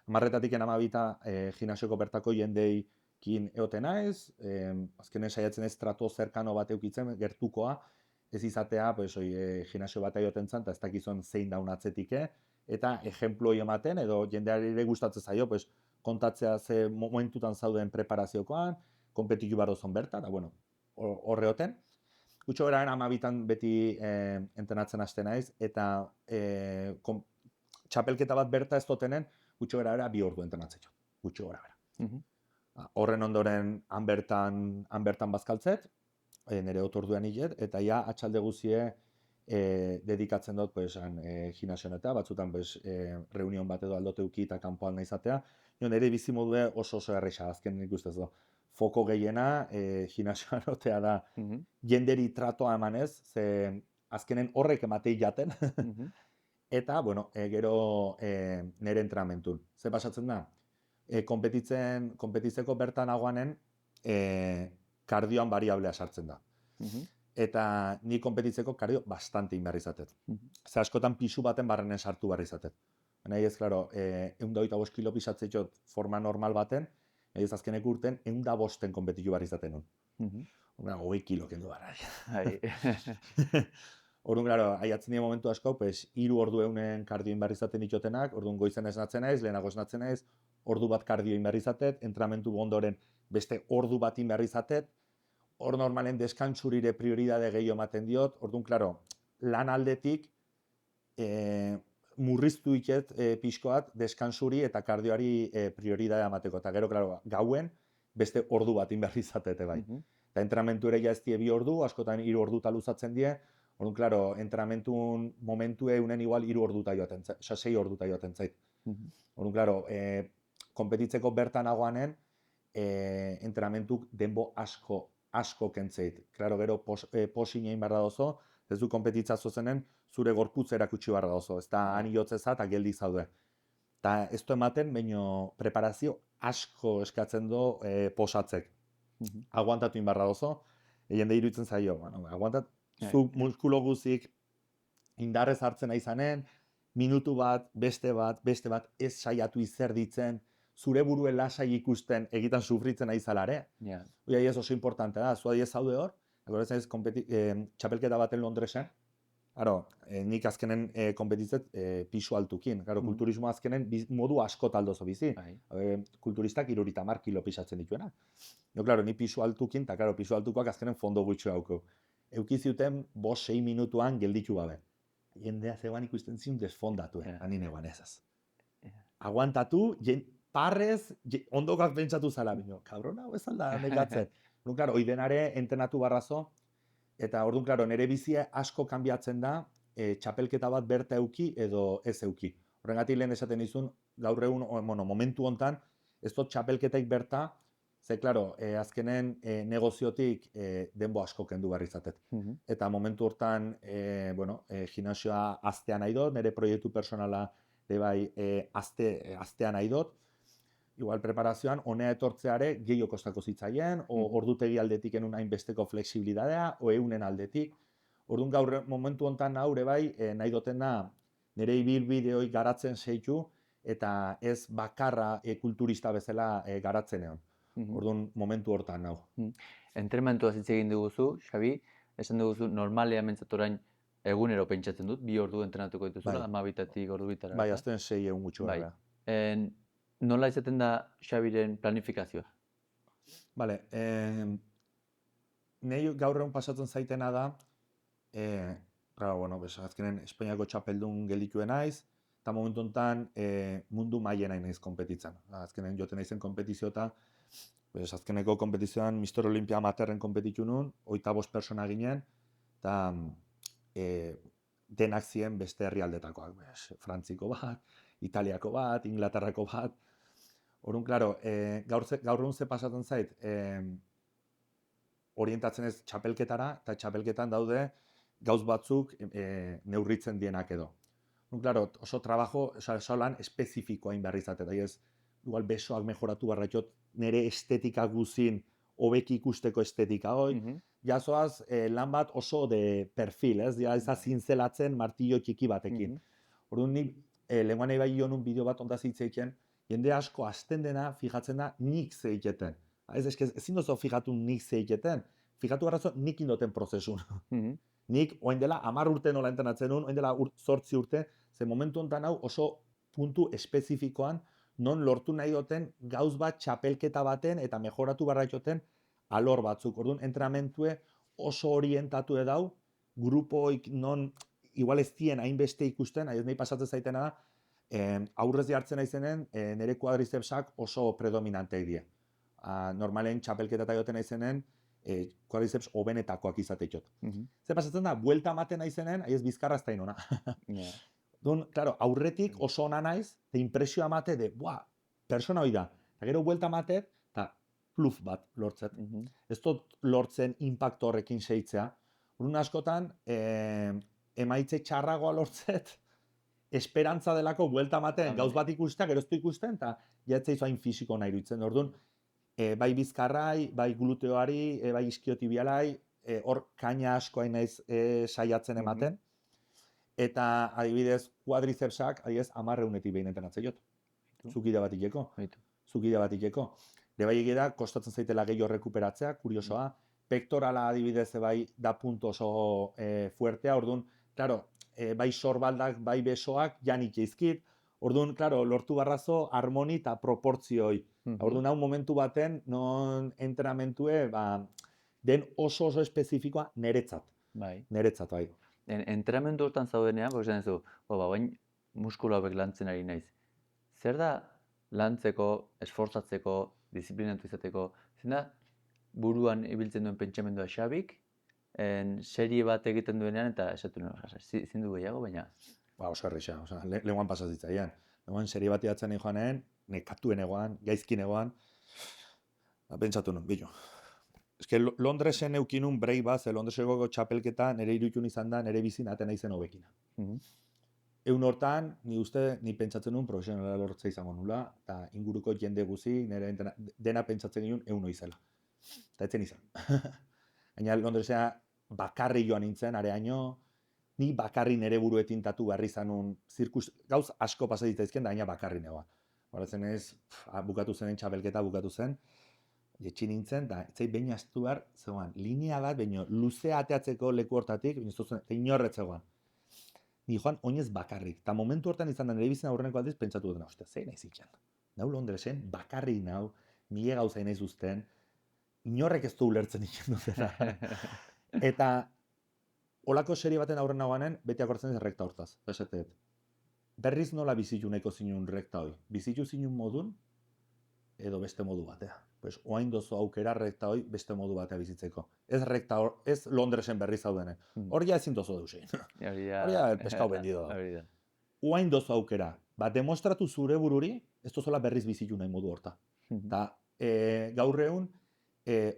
10etatik 12 gimnasioko bertako jendeikin egoten naiz, azkenen saiatzen ez trato zerkano bat eukitzen, gertukoa, ez izatea, pues, gimnasio bat joaten zan, eta ez dakizun zein daun atzetik, eta ejemploi ematen, edo jendeari ere gustatzen zaio, pues, kontatzea ze momentutan zauden preparaziokoan, konpetitu behar dozon berta, eta bueno, horre hoten. Gutxo gara 12tan beti entrenatzen hasten naiz, eta txapelketa bat berta ez dotenen, gutxo gara bera 2 ordu entrenatzen jo. Gutxo gara bera. Horren ondoren han bertan bazkaltzet, nire otorduan hilet, eta ja atxalde guzie dedikatzen dut pues, gimnasioan eta batzutan pues, reunion bat edo aldote uki eta kanpoan izatea. Nire bizimodue oso erresa, azken nik ustez do. Foko gehiena gimnasioan otea da jenderi tratoa emanez, ze azkenen horrek ematei jaten. Eta, bueno, gero nire entrenamentul. Ze pasatzen da? Konpetitzeko bertan aguanen kardioan variablea sartzen da. Eta ni konpetitzeko kardio bastante inberri izatet. Ze askotan pisu baten barrenen sartu barri izatet. Nahi ez, klaro, 125 kilo pisatzen jot forma normal baten, nahi ez azkenek urten 105 konpetitu barri izaten nun. 20 kilo kendu barra. Orduan, klaro, aiatzen dira momentu asko, pues, 3 ordu eunen kardio inberri izaten ditotenak, orduan goizen esnatzen naiz, lehenago esnatzen naiz, ordu bat kardio inberri izatet, entrenamentu ondoren beste ordu bat inberri izatet, hor normalen deskantzurire prioridade gehiago ematen diot, orduan, klaro, lan aldetik murriztu iket pixkoat deskantzuri eta kardioari prioridadea emateko. Eta gero, klaro, gauen beste ordu bat inberri izatete bai. Eta entrenamentu ere ja ez die 2 ordu, askotan 3 ordu luzatzen die, orduan, klaro, entrenamentuun momentue unen igual 3 orduta joaten zait, 6 orduta joaten zait. Orduan, klaro, konpetitzeko bertan agoanen, entrenamentuk denbo asko kentzeit. Klaro, gero posin egin behar da dozo, ez du konpetitzazo zenen, zure gorputz erakutsi behar da dozo, ez da ani jotzeza eta geldi zaude. Eta ez du ematen, baino preparazio asko eskatzen du posatzek. Aguantatu egin behar da dozo, jende iruditzen zaio, bueno, aguantat, zu muskulo guzik indarrez hartzen nahi zanen, minutu bat, beste bat, ez saiatu izerditzen, zure burue lasai ikusten egiten sufritzen nahi zalare. Hoi ez oso importante da, zua ez zaude hor, akordatzen ez txapelketa baten Londresen, nik azkenen konpetitzet pisu altukin. Kulturismo azkenen modu asko taldozo bizi. Kulturistak 30 kilo pisatzen dituena. Ni pisu altukin, eta pisu altukoak azkenen fondo gutxu hauko. Eukiziuten 5-6 minutuan gelditu gabe. Jendea zegoan ikusten ziun desfondatu, anine guan ezaz. Aguantatu, parrez, ondokak pentsatu zala, bino, kabrona, hau ez alda negatzen. Hoi denare entenatu barrazo, eta orduan, klaro, nire bizia asko kanbiatzen da, txapelketa bat berta euki edo ez euki. Horrengatik lehen esaten izun, gaur egun, momentu hontan, ez dut txapelketaik berta, ze, klaro, azkenen negoziotik denbo asko kendu barri izatet. Eta momentu hortan, gimnasioa aztea nahi dut, nire proiektu personala aztea nahi dut, igual preparazioan, honea etortzeare gehiago kostako zitzaien, ordutegi aldetik enun hainbesteko flexibilidadea, o eunen aldetik. Orduan gaur momentu hontan haure bai, nahi dutena nire ibilbideoi garatzen zeitu, eta ez bakarra kulturista bezala garatzen egon. Orduan momentu hortan nahu. Entrenamentua hitz egin duguzu, Xabi, esan duguzu normalean mentzat orain egunero pentsatzen dut, 2 ordu entrenatuko dituzula, 12-tik ordu bitara. Bai, azten 6 egun gutxu gara. Nola izaten da Xabiren planifikazioa? Bale, nahi gaur egun pasatzen zaitena da, azkenen Espainiako txapeldun gelditue naiz, eta momentu honetan mundu mailen nahi naiz konpetitzen. Azkenen joten naizen konpetizio eta azkeneko konpetizioan Mister Olimpia Amaterren konpetitu nun, 25 persona ginen, eta denak ziren beste herrialdetakoak. Frantziko bat, Italiako bat, Inglaterrako bat. Orduan, klaro, gaur egun ze pasatzen zait, orientatzen ez txapelketara, eta txapelketan daude gauz batzuk neurritzen dienak edo. Orduan, klaro, oso trabajo, oso lan espezifikoa inberri izatea, da ez, igual besoak mejoratu barra jot, nire estetika guzin hobeki ikusteko estetika hoi, Mhm. jazoaz lan bat oso de perfil, ez? Ja, ez da zintzelatzen martillo txiki batekin. Mhm. Orduan nik lehenguan nahi bai jonun bideo bat ondaz hitz egiten, jende asko hasten dena fijatzen da nik zeiketen. Ez, eske ezin dozu fijatu nik zeiketen, fijatu garrazo nik indoten prozesun. Mhm. Nik orain dela 10 urte nola entrenatzen nun, orain dela 8 urte, ze momentu hontan hau oso puntu espezifikoan non lortu nahi duten gauz bat txapelketa baten eta mejoratu barra joten alor batzuk. Orduan entrenamentue oso orientatu edau, grupoik non igual ez dien hainbeste ikusten, nahi pasatzen zaitena da, aurrez jartzen naizenen, nire kuadricepsak oso predominanteak die. Normalen txapelketa eta joten naizenen, kuadriceps hobenetakoak izateikot. Mhm. Ze pasatzen da, buelta ematen naizenen, aiz bizkarra ez da inona. Ja. Dun, claro, aurretik oso ona naiz, te impresioa mate de, buah, persona hoi da. Eta gero buelta matet, eta pluf bat lortzet. Mhm. Ez dut lortzen impacto horrekin seitzea. Urun askotan, emaitze txarragoa lortzet, esperantza delako buelta maten, gauz bat ikustea, gero ez du ikusten, eta jatzea izuain fisiko nahi iruditzen. Orduan, bai bizkarrai, bai gluteoari, bai iskiotibialai, hor kaina asko hain naiz saiatzen ematen. Eta adibidez, kuadricepsak, adibidez, 1000etik behin entrenatzen jot. Zukide bat ikeko. Baitu. Zukide bat ikeko. De bai egia da, kostatzen zaitela gehiago rekuperatzea, kuriosoa. Pektorala adibidez bai da punto oso fuertea, orduan, claro, bai sorbaldak, bai besoak, janik eizkit, orduan, claro, lortu barrazo harmoni eta proportzioi. Orduan, hau momentu baten, non entrenamentue, den oso espezifikoa niretzat. Bai. Niretzat, bai. Entrenamendu hortan zaudenean, porque esan duzu, bain muskulu hauek lantzen ari naiz. Zer da lantzeko, esfortzatzeko, disiplinatu izateko, zein da buruan ibiltzen duen pentsamendua xabik, serie bat egiten duenean eta esatu nuen, ezin du gehiago, baina... Oso erreixa, lehenguan pasazitzaian. Lehenguan serie bat idatzen joanen, nekatuen egoan, gaizkin egoan, pentsatu nuen, bilo. Ez que Londresen eukinun break bat, ze Londreseko txapelketa nire irutun izan da, nire bizin aten aizen hobekina. Egun hortan, ni pentsatzen nuen profesionala lortzea izango nula, eta inguruko jende guzi, nire dena pentsatzen nuen egun izela. Eta etzen izan. Gaina Londresea bakarri joan nintzen, areaino, ni bakarri nire buruetin tatu barri zanun, gauz asko pasatitzaizken, da gaina bakarri negoa. Horatzen ez, bukatu zen txapelketa, bukatu zen, jetxi nintzen, eta etzai behin astu behar, zegoan, linea bat, baino, luzea ateatzeko leku hortatik, inorretzegoan. Ni joan, oinez bakarrik. Eta momentu hortan izan da nire bizena aurreneko aldiz, pentsatu dutena, ostia, zein naiz ikan. Nau Londresen, bakarrik nau, mile gauza nahi zuzten, inorrek ez du ulertzen ikan dutena. Eta, olako serie baten aurren nagoanen, beti akortzen ez rekta hortaz. Esatet, berriz nola bizitu nahiko zinun rekta hoi. Bizitu zinun modun, edo beste modu batea. Pues, oain dozu aukera rekta hoi beste modu batea bizitzeko. Ez rekta hor, ez Londresen berriz zaudenen. Hor ja ezin dozu deusein. Hor ja peskau bendido da. Oain dozu aukera. Demostratu zure bururi, ez dozola berriz bizitu nahi modu horta. Eta gaur egun,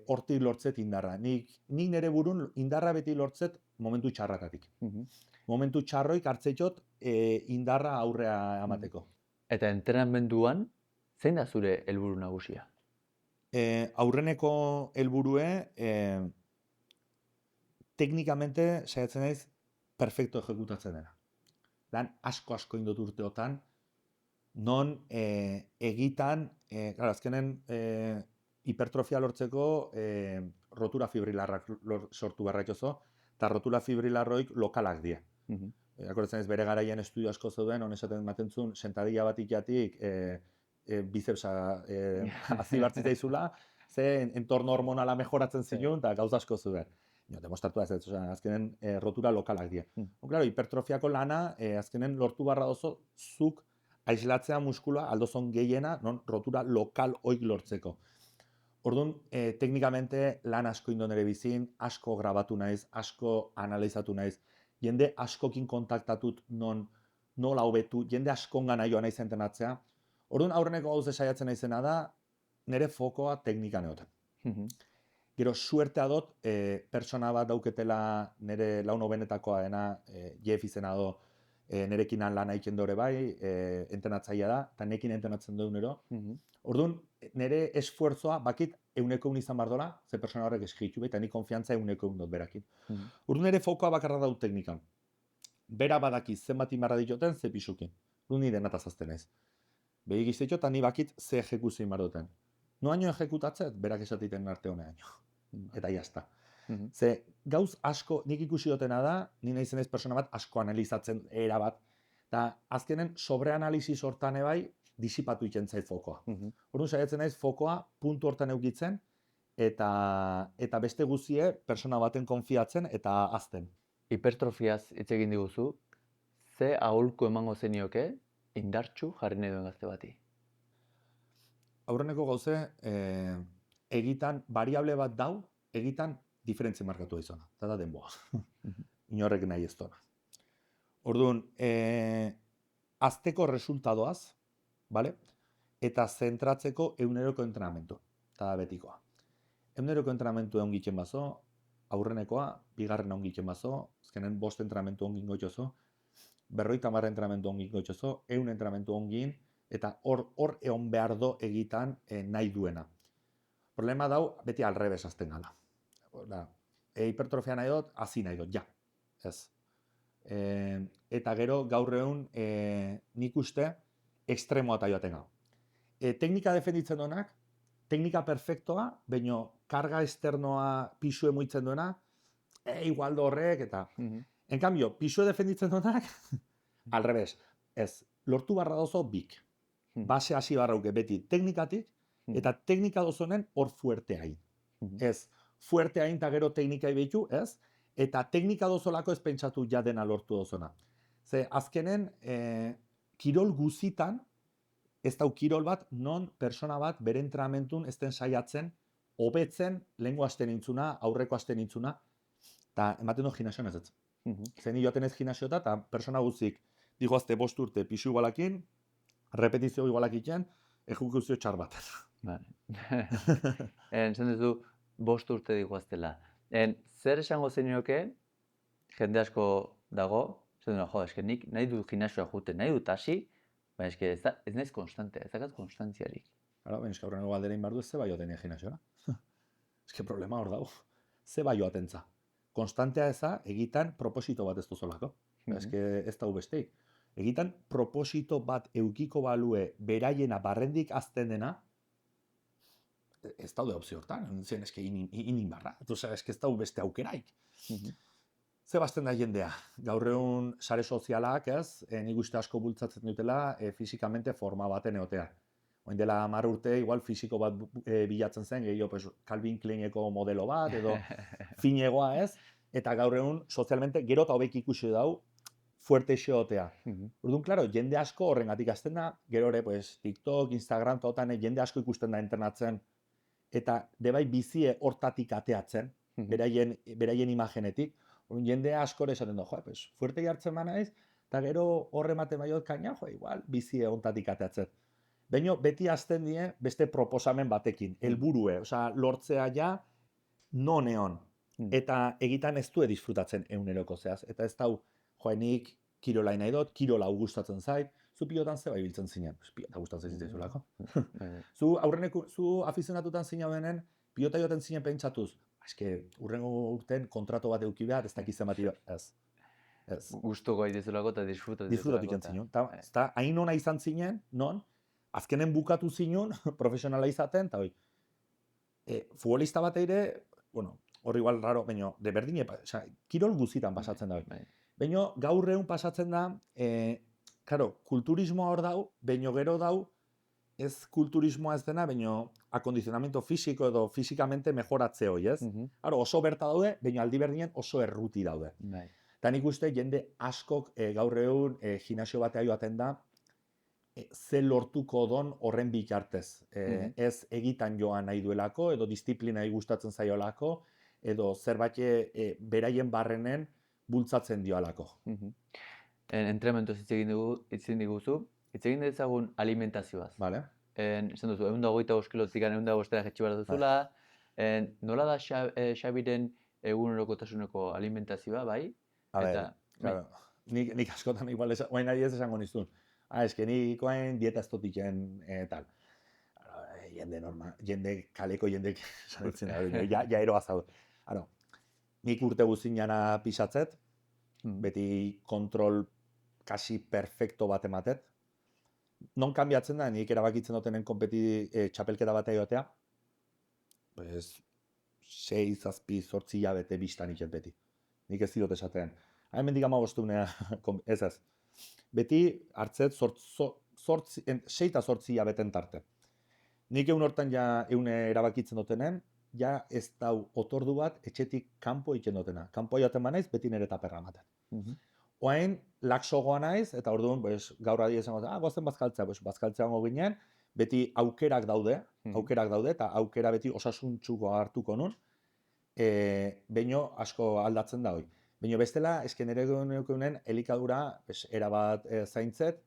hortik lortzet indarra. Nik nire burun indarra beti lortzet momentu txarratatik. Momentu txarroik hartzeiot indarra aurrea amateko. Eta entrenamenduan, zein da zure helburu nagusia? Aurreneko helburue, teknikamente saiatzen naiz perfecto ejekutatzen dena. Lan asko indot urteotan, non egitan, azkenen hipertrofia lortzeko rotura fibrilarrak sortu barraitzozo, eta rotura fibrilarroik lokalak die. Akordatzen ez bere garaian estudio asko zeuden, honesaten matentzun, sentadilla bat ikatik, bicepsa azibartzita izula, ze entorno hormonala mejoratzen zinun, eta gauza asko zuen. Demostratu ez, azkenen rotura lokalak die. Claro, hipertrofiako lana, azkenen lortu barra dozo, zuk aislatzea muskulua aldozon gehiena, non rotura lokal oik lortzeko. Orduan, teknikamente lan asko indon ere bizin, asko grabatu naiz, asko analizatu naiz, jende askokin kontaktatut non nola hobetu, jende askongan joan naiz entrenatzea. Orduan, aurreneko gauze saiatzen naizena da, nire fokoa teknikan egoten. Gero, suertea dut, pertsona bat dauketela nire laun hobenetakoa dena, Jeff izena do, nirekin lan aiken dore bai, entrenatzaia da, eta nekin entrenatzen duen ero. Orduan, nire esfuerzoa, bakit 100% izan behar dola, ze persona horrek eskitu eta ni konfiantza 100% dut berakin. Orduan nire fokoa bakarra dut teknikan. Bera badaki zenbat inbarra ditoten, ze pisukin. Orduan ni denataz azten naiz. Begik izteitxo, eta ni bakit ze ejekuzio inbar duten. Noaino ejekutatzet, berak esatiten arte honeaino. Eta jazta. Ze gauz asko, nik ikusi dutena da, ni nahi zenez persona bat asko analizatzen era bat, eta azkenen sobreanalisis hortan ebai disipatu iten zait fokoa. Orduan saiatzen naiz fokoa puntu hortan eukitzen, eta beste guzie persona baten konfiatzen eta azten. Hipertrofiaz hitz egin diguzu, ze aholku emango zenioke indartsu jarri nahi duen gazte bati? Aurreneko gauze, egitan variable bat dau, egitan diferentzia markatu izona, eta da denboa. Inorrek nahi ez dona. Orduan, azteko resultadoaz, vale? Eta zentratzeko eguneroko entrenamentu, eta da betikoa. Eguneroko entrenamentu egon gitzen bazo, aurrenekoa, bigarren egon gitzen bazo, azkenen 5 entrenamentu ongin goitzozo, 50 entrenamentu ongin goitzozo, 100 entrenamentu ongin, eta hor egon behar do egitan nahi duena. Problema dau, beti alrebes azten gala. Hipertrofia nahi dut, hazi nahi dut, ja. Ez. Eta gero gaur egun nik uste ekstremoa eta joaten gau. Teknika defenditzen duenak, teknika perfektoa, baina karga esternoa pisue muitzen duena, igualdo horrek, eta... En cambio, pisue defenditzen duenak, alrebes, ez, lortu barra dozo bik. Base hasi barrauke beti teknikatik, eta teknika dozonen hor fuerte hain. Ez, fuerte hain eta gero teknikai behitu, ez? Eta teknika dozolako ez pentsatu ja dena lortu dozona. Ze, azkenen, kirol guzitan, ez dau kirol bat, non persona bat bere entrenamentuan ez den saiatzen, hobetzen, lehengo asten intzuna, aurreko asten intzuna, eta ematen du gimnasioan ez ez. Zeni joaten ez gimnasiota, eta persona guztik, digoazte 5 urte pisu igualakin, repetizio igualakitzen, ejekuzio txar bat. Zen duzu, 5 urte digoaztela. Zer esango zenioke, jende asko dago, zen duen, eske nik nahi dut gimnasioa juten, nahi dut hasi, baina eske ez naiz konstantea, ez dakaz konstantziarik. Claro, baina eske aurreneko galdera inbardu ez zeba joaten gimnasiora. Eske problema hor dago. Zeba joatentza. Konstantea eza, egitan proposito bat ez duzolako. Eske ez dago besteik. Egitan proposito bat eukiko balue beraiena barrendik azten dena, ez daude opzio hortan, zen eske inin barra. Eske ez dago beste aukeraik. Ze bazten da jendea? Gaur egun sare sozialak, ez? Nik uste asko bultzatzen dutela fisikamente forma baten egotea. Oin dela 10 urte, igual fisiko bat bilatzen zen, gehiago Calvin Kleineko modelo bat, edo finegoa, ez? Eta gaur egun sozialmente gero eta hobek ikusi dau fuerte egotea. Orduan, klaro, jende asko horrengatik azten da, gero ere, TikTok, Instagram, totan, jende asko ikusten da entrenatzen, eta debai bizie hortatik ateatzen, beraien imagenetik. Orduan, jende asko esaten du, fuerte jartzen ba naiz, eta gero horre ematen baiot kaina, igual, bizie hortatik ateatzen. Baina beti azten die beste proposamen batekin, helburue, osea, lortzea ja non-eon. Eta egitan ez du disfrutatzen eguneroko zehaz. Eta ez dau, nik kirolai nahi dut, kirola gustatzen zait, zu pilotan zeba ibiltzen zinen. Pilota gustatzen zitzaizulako. Zu afizionatutan zina benen, pilota joten zinen pentsatuz, eske, urrengo urten kontratu bat euki behar, ez dakizen bat ez. Gustuko aitezulako eta disfrutatu ikan zinen. Eta hain ona izan zinen, non, azkenen bukatu zinun, profesionala izaten, eta futbolista bat ere, hor igual raro, baina, de berdine, kirol guzitan pasatzen da. Baina, gaur egun pasatzen da, kulturismoa hor dau, baina gero dau, ez kulturismoa ez dena, baina akondizionamiento fisiko edo fisikamente mejoratze hoi, ez? Oso berta daude, baina aldi berdinen oso erruti daude. Eta nik uste, jende askok gaur egun gimnasio batea joaten da, ze lortuko don horren bitartez. Ez egitan joan nahi duelako, edo disiplinai gustatzen zaiolako, edo zerbait beraien barrenen bultzatzen dioalako. Entrenamentu hitzin diguzu, hitz egin dezagun alimentazioaz. Vale. Esan duzu, 125 kilotik 105 jetxi behar duzula, nola da Xabiren egunerokotasuneko alimentazioa, bai? A ber, nik askotan igual, oain ari ez esango nizun. Eske nik oain dieta ez totiken tal. jende normal, kaleko jendek esan ditzen da, ja eroa zaude. Aro, nik urte guztiana pisatzet, beti kontrol kasi perfecto bat ematet. Non kanbiatzen da, nik erabakitzen dutenen txapelketa bat egotea, pues, 6, 7, 8 hilabete biztan iket beti. Nik ez dut esaten. Hemendik 15 ez. Beti hartzet 6 eta 8 hilabeten tarte. Nik egun hortan ja erabakitzen dutenen, ja ez dau otordu bat etxetik kanpo iken dutena. Kanpo joaten banaiz, beti nire taperra ematen. Oain, laxogoa naiz, eta orduan, gaur adi esango, goazen bazkaltzea, bazkaltzea hongo ginen, beti aukerak daude, eta aukera beti osasuntxuko hartuko nun, baino asko aldatzen da hoi. Baina bestela, eske nire geunen elikadura erabat zaintzet,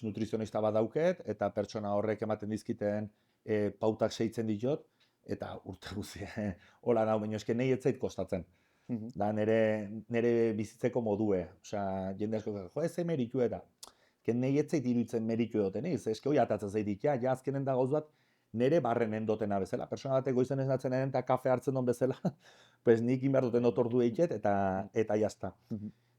nutrizionista bat dauket, eta pertsona horrek ematen dizkiten pautak seitzen ditot, eta urte guzia, hola nau, baina eske nahi etzait kostatzen. Da nire bizitzeko modue. Osea, jende asko, ze meritu eta. Nahi etzait iruditzen meritu edoten, eske hoi atatzen zaitik, ja azkenen da gauz bat, nire barren endotena bezala. Persona batek goizen esnatzen eta kafe hartzen duen bezala, pues nik inbar duten otordu eiket eta jazta.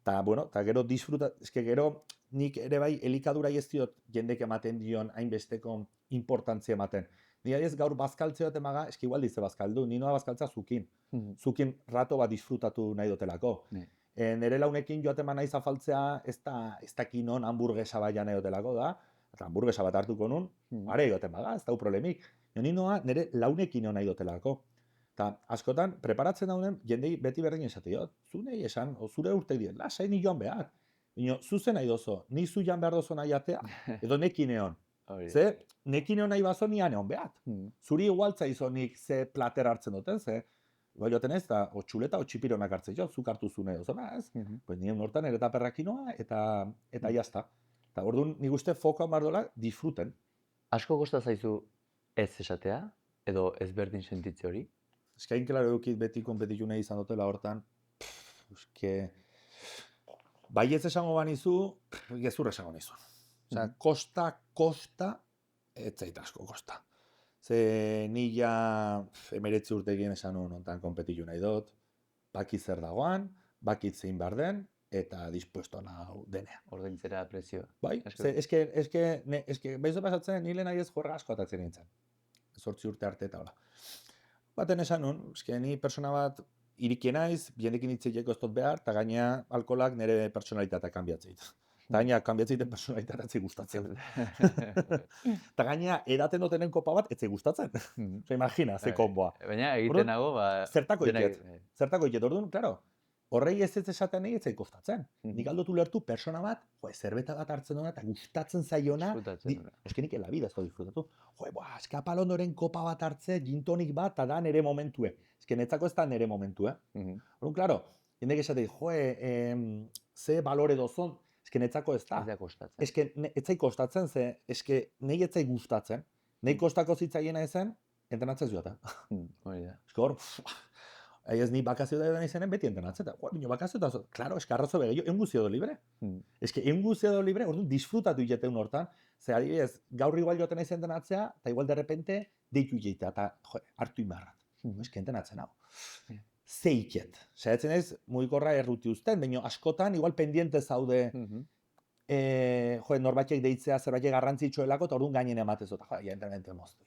Eta gero disfruta, eske gero nik ere bai elikadura ez diot jendek ematen dion hainbesteko importantzia ematen. Ni adiez gaur bazkaltzea dut emaga, eski igual dize bazkaldu, ni noa bazkaltza zukin. Zukin rato bat disfrutatu nahi dotelako. Nere launekin joaten naiz afaltzea, ez da kinon hamburguesa bat nahi dotelako da, eta hamburguesa bat hartuko nun, are joaten baga, ez dau problemik. Ni noa nere launekin nahi dotelako. Eta askotan, preparatzen daunen, jendei beti berdin esate diot, zu nahi esan, o zure urte dien, lasai ni joan behar. Zuzen nahi dozo, ni zu joan behar dozo nahi atea, edo nekin egon. Ze, nekin egon nahi bazo nian egon behar. Zuri igualtza izonik ze plater hartzen duten, ze, bai joaten ez, o txuleta o txipironak hartzen jo, zuk hartu zu nahi dozona, ez? Pues nien hortan ere taperrakinoa eta jazta. Eta orduan, nik uste fokoan bardola disfruten. Asko kosta zaizu ez esatea, edo ez berdin sentitze hori? Eskain klaro eukit beti konpetitu nahi izan dutela hortan, bai ez esango banizu, gezur esango nizu. Osea, kosta, ez zait asko kosta. Ze ni ja 19 urtekin esan hontan konpetitu nahi dut, bakit zer dagoan, bakit zein behar den, eta dispuesto nau denea. Ordaintzera prezioa. Bai, eske, baizu pasatzen, nile nahi ez juerga asko atatzen nintzen. 8 urte arte eta hola. Baten esan nun, eske ni persona bat irikien naiz, jendekin hitzeiteko ez dut behar, eta gaina alkolak nire personalitatea kanbiatzeit. Eta gaina kanbiatzeiten personalitatea etzei gustatzen. Eta gaina edaten dutenen kopa bat etzei gustatzen. Imagina, ze konboa. Baina egiten nago, zertako iket, orduan, klaro, horrei ez esaten nahi etzei kostatzen. Nik aldotu lertu persona bat, zerbeta bat hartzen duna eta gustatzen zaiona, eske nik en la vida ez dut disfrutatu. Eske apalondoren kopa bat hartze, gintonik bat, eta da nere momentue. Eske netzako ez da nere momentue. Orduan, klaro, jendek esatei, ze balore dozon, eske netzako ez da. Ez da kostatzen. Eske etzai kostatzen, eske nahi etzai gustatzen. Nahi kostako zitzaiena ezen, entrenatzen zuata. Eske hor, ez ni bakazio da izenen beti entrenatzen. Bino bakazio da, klaro, eske arrazo begeio, egun guzio do libre. Eske egun guzio do libre, orduan disfrutatu iteun hortan. Ze adibidez, gaur igual joaten naiz entrenatzea, eta igual de repente deitu itea, eta hartu inbarrat. Eske entrenatzen hau. Zeiket. Zaitzen ez, mugikorra erruti uzten, baina askotan igual pendiente zaude norbaitek deitzea zerbaitek garrantzitsuelako, eta orduan gainen ematez dut, ja entrenamente moztu.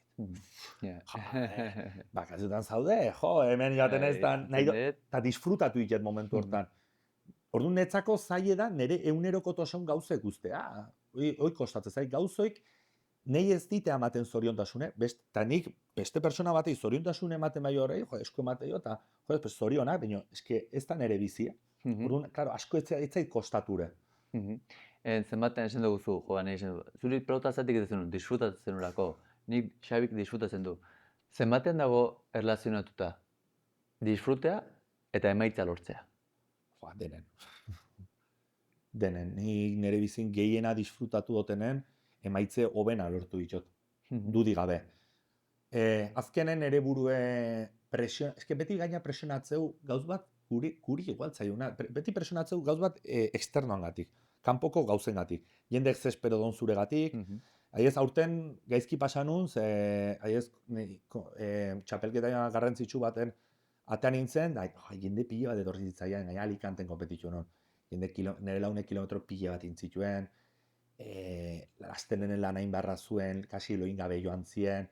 Bakaziotan zaude, hemen joaten ez da, eta disfrutatu iket momentu hortan. Orduan netzako zaile da, nire egunerokotasun gauzek guztea. Hoi kostatzen zait, gauzoik nahi ez dite ematen zoriontasune, eta nik beste persona batei zoriontasune ematen bai horrei, esko ematei eta zorionak, baina eske ez da nire bizia. Orduan, klaro, asko ez zait kostature. Zenbatean esan dugu zuri pelota zatik ez zenun, disfrutatzen urako. Nik Xabik disfrutatzen du. Zenbatean dago erlazionatuta disfrutea eta emaitza lortzea? Denen. Denen. Nik nire bizin gehiena disfrutatu dutenen emaitze hobena lortu ditut. Dudi gabe. Azkenen ere burue eske beti gaina presionatzeu gauz bat guri igual zaiuna. Beti presionatzeu gauz bat externoangatik, kanpoko gauzengatik. Jendek ze espero don zuregatik, Haiez aurten gaizki pasa nun, ze txapelketa garrantzitsu baten atean nintzen, da jende pila bat etorri zitzaian, gaina Alicanten kompetitu non. Nire launek kilometro pila bat intzituen, astenen lan hain barra zuen, kasi loin gabe joan zien,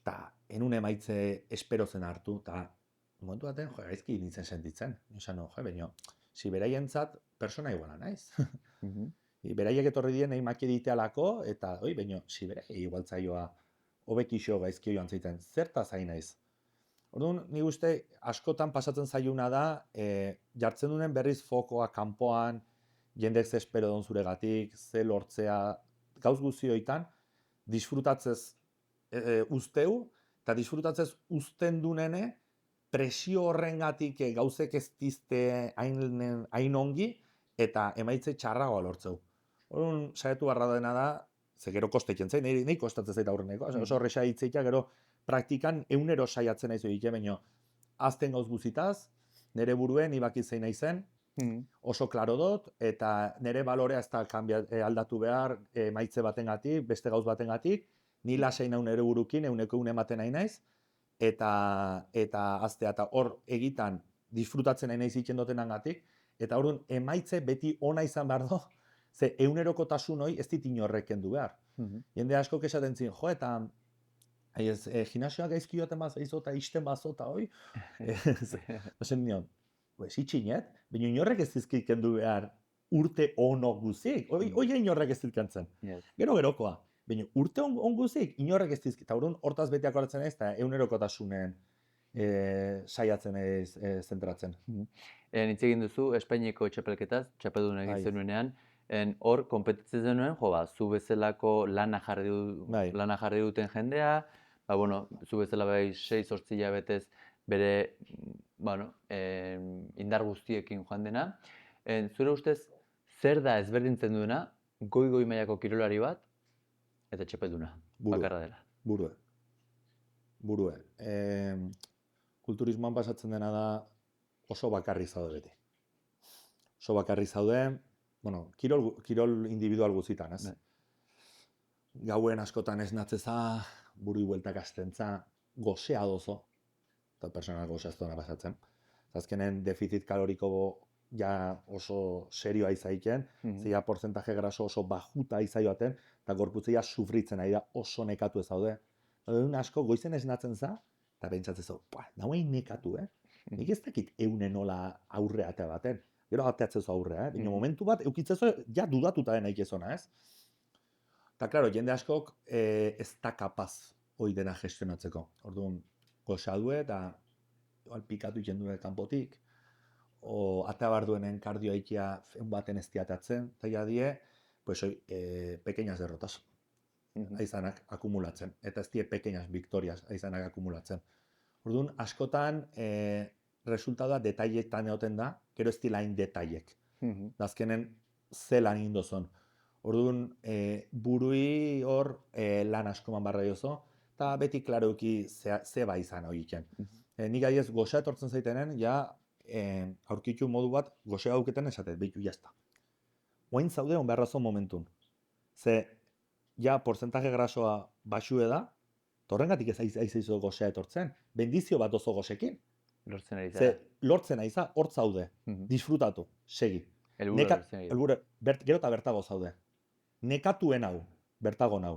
eta enun emaitze espero zen hartu, eta momentu baten, gaizki nintzen sentitzen. Esan, baina, beraientzat persona iguala naiz. Beraiek etorri dien nahi maki ditealako, eta, baina, beraiek igual zaioa hobekixo gaizki joan zaiten, zertaz hain naiz. Orduan, nik uste askotan pasatzen zaiuna da, jartzen duen berriz fokoa kanpoan, jendek ze espero don zuregatik, ze lortzea, gauz guzioitan, disfrutatzez usteu, eta disfrutatzez usten dunene, presio horrengatik gauzek ez dizte hain ongi, eta emaitze txarragoa lortzeu. Orduan, saiatu barra dena da, ze gero kosteiken zain, nahi kostatzen zait aurreneko, oso horreza hitzeitea, gero praktikan eunero saiatzen naiz egite, baino azten gauz guzitaz, nire buruen ibaki zein naizen, oso klaro dut, eta nire balorea ez da aldatu behar emaitze batengatik, beste gauz batengatik, ni lasai nau nire burukin, euneko ematen nahi naiz, eta aztea, eta hor egitan disfrutatzen nahi naiz iken dutenangatik, eta orduan emaitze beti ona izan behar do, ze egunerokotasun hoi ez dit inorrek kendu behar. Jende asko esaten zin, eta gimnasioa gaizki joaten bazaizu eta isten bazo eta hoi, esan nion, itxinet, baina inorrek ez dizkik kendu behar urte ono guzik, hoi inorrek ez dizkantzen. Gerokoa, baina urte on guzik, inorrek ez dizkik, eta orduan hortaz betiak horatzen ez, eta egunerokotasunen saiatzen ez zentratzen. Hitz egin duzu, Espainiako txapelketaz, txapeldun egin zenuenean, hor, konpetitzen zenuen, zu bezalako lana jarri duten jendea, zu bezala 6-8 hilabetez bere indar guztiekin joan dena. Zure ustez, zer da ezberdintzen duena, goi mailako kirolari bat, eta txapelduna, bakarra dela? Burue. Kulturismoan pasatzen dena da oso bakarri zaude beti. Oso bakarri zaude, kirol individual guzitan, ez? Gauen askotan ez natzeza, buru bueltak astentza, gozea dozo, eta personal gozea ez duena pasatzen. Azkenen defizit kaloriko ja oso serioa izaiken, zeia porcentaje graso oso bajuta izaioaten, eta gorputzea sufritzen ari da oso nekatu ez daude. Egun asko goizen ez natzen za, eta pentsatzen zau, nahuain nekatu, nik ez dakit eunen nola aurrea eta baten. Gero ateatzen zu aurrea, baina momentu bat eukitzen zu, ja dudatuta dena ikezona, ez? Eta, klaro, jende askok ez da kapaz hori dena gestionatzeko. Orduan, goza due eta pikatu iken duen kanpotik, o atea bar duenen kardioa ikia baten ez diatatzen, eta ja die, pequeñas derrotas. Aizanak akumulatzen, eta ez die pequeñas victorias aizanak akumulatzen. Orduan, askotan, resultadua detailetan egoten da, gero ez dila hain detailek. Azkenen, zelan indozon. Orduan, burui hor lan askoman barra jozo, eta beti klareuki zeba izan hori iken. Nik aiez goza etortzen zaitenen, ja aurkitu modu bat goza gauketen esatet, behitu jazta. Oain zaude on beharrazo momentun. Ze, ja, porcentaje grasoa basue da, torrengatik ez aizizu gozea etortzen, bendizio bat oso gozekin. Lortzen ari zara. Lortzen ari zara, hort zaude, disfrutatu, segi. Gero eta bertago zaude. Nekatuen hau, bertago nau.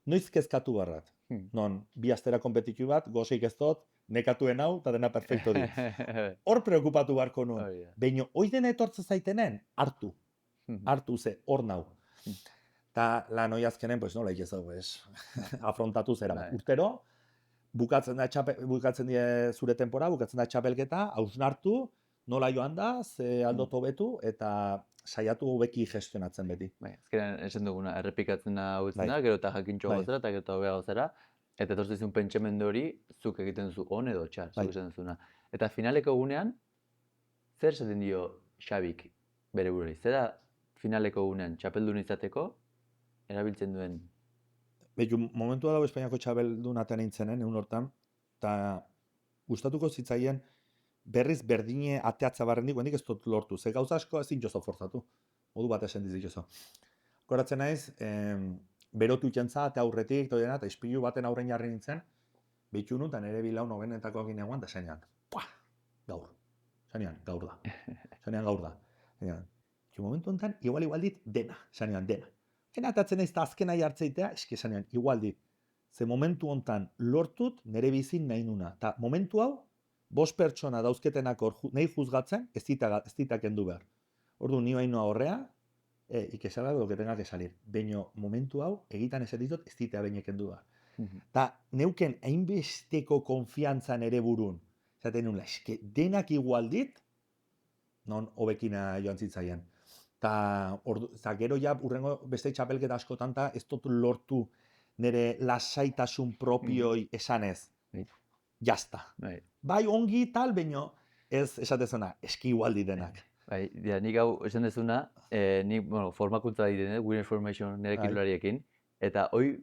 Noiz kezkatu barrat. Non, bi astera kompetitu bat, gozeik ez dut, nekatuen hau, eta dena perfecto di. Hor preokupatu barko nuen. Baina, hoi dena etortzen zaitenen, hartu. Hartu ze, hor nau. Eta lan hoi azkenen, nola ikezu, afrontatu zera. Urtero, bukatzen die zure tempora, bukatzen da txapelketa, hausnartu, nola joan da, ze aldoto betu, eta saiatu beki gestionatzen beti. Azkenean, esan duguna, errepikatzen hau da, gero eta jakintxo gozera, eta gero eta hobea gozera, eta etortzizun pentsamendu hori, zuk egiten duzu on edo txar, zuk esan duzuna. Eta finaleko egunean, zer esaten dio Xabik bere bururi? Zera finaleko egunean txapeldun izateko, erabiltzen duen? Momentua dago Espainiako txapeldun atean nintzenen, egun hortan, eta gustatuko zitzaien berriz berdine ateatza barrendik, hendik ez dut lortu, ze gauza asko ezin jozo forzatu, modu bat esen dizik jozo. Koratzen naiz, berotu jentza, eta aurretik, eta ispilu baten aurren jarri nintzen, behitu nun, eta nire bilau nobenetakoak ineguan, eta zenean, gaur. Zenean, gaur da. Zenean, gaur da. Zenean, momentu honetan, igual dit, dena. Zenean, dena. Zena atatzen ez da azkena jartzeitea, eski zenean, igual dit. Ze momentu honetan lortut, nire bizin nahi nuna. Ta momentu hau, 5 pertsona dauzketenak nahi juzgatzen, ez dita kendu behar. Ordu, ni baino horrea, y que salga lo que tenga que salir. Beño, momentu hau, egitan ez ditot, ez ditea beine kendu behar. Ta neuken hainbesteko konfiantzan ere burun. Zaten nula, eske denak igual dit, non hobekina joan zitzaien. Ta gero ja urrengo beste txapelketa askotan ta ez dut lortu nire lasaitasun propioi esanez. Jazta. Bai ongi tal, baino ez esatezuna, eski igual dit denak. Bai, nik hau esan dezuna, nik, formakuntza egiten, Win Information nire kirolariekin, eta hoi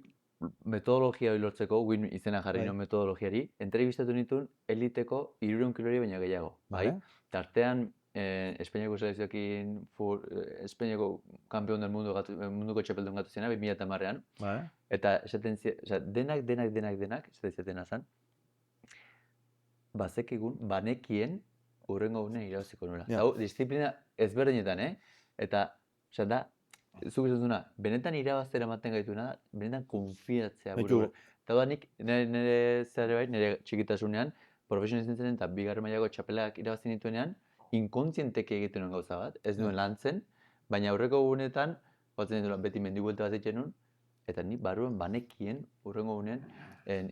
metodologia hori lortzeko, Win izena jarri non metodologiari, entrevistatu nituen eliteko 300 kilori baina gehiago, bai? Tartean, Espainiako selekzioekin, Espainiako kampeon del munduko txapeldun gatu zena, 2010ean, eta esaten denak, esaten zieten azan, bazekigun, banekien, urrengo gunean irabaziko nola. Hau, disiplina ezberdinetan, Eta, da, zuk esan duna, benetan irabaztera ematen gaituna, benetan konfiatzea gure. Eta da, nik nire zare bai, nire txikitasunean, profesionizten zen eta bigarren mailako txapelak irabazten dituenean, inkontzienteki egiten nuen gauza bat, ez duen lantzen, baina aurreko gunetan, batzen dituen beti mendibuelta bat egiten nuen, eta ni barruan banekien urrengo gunean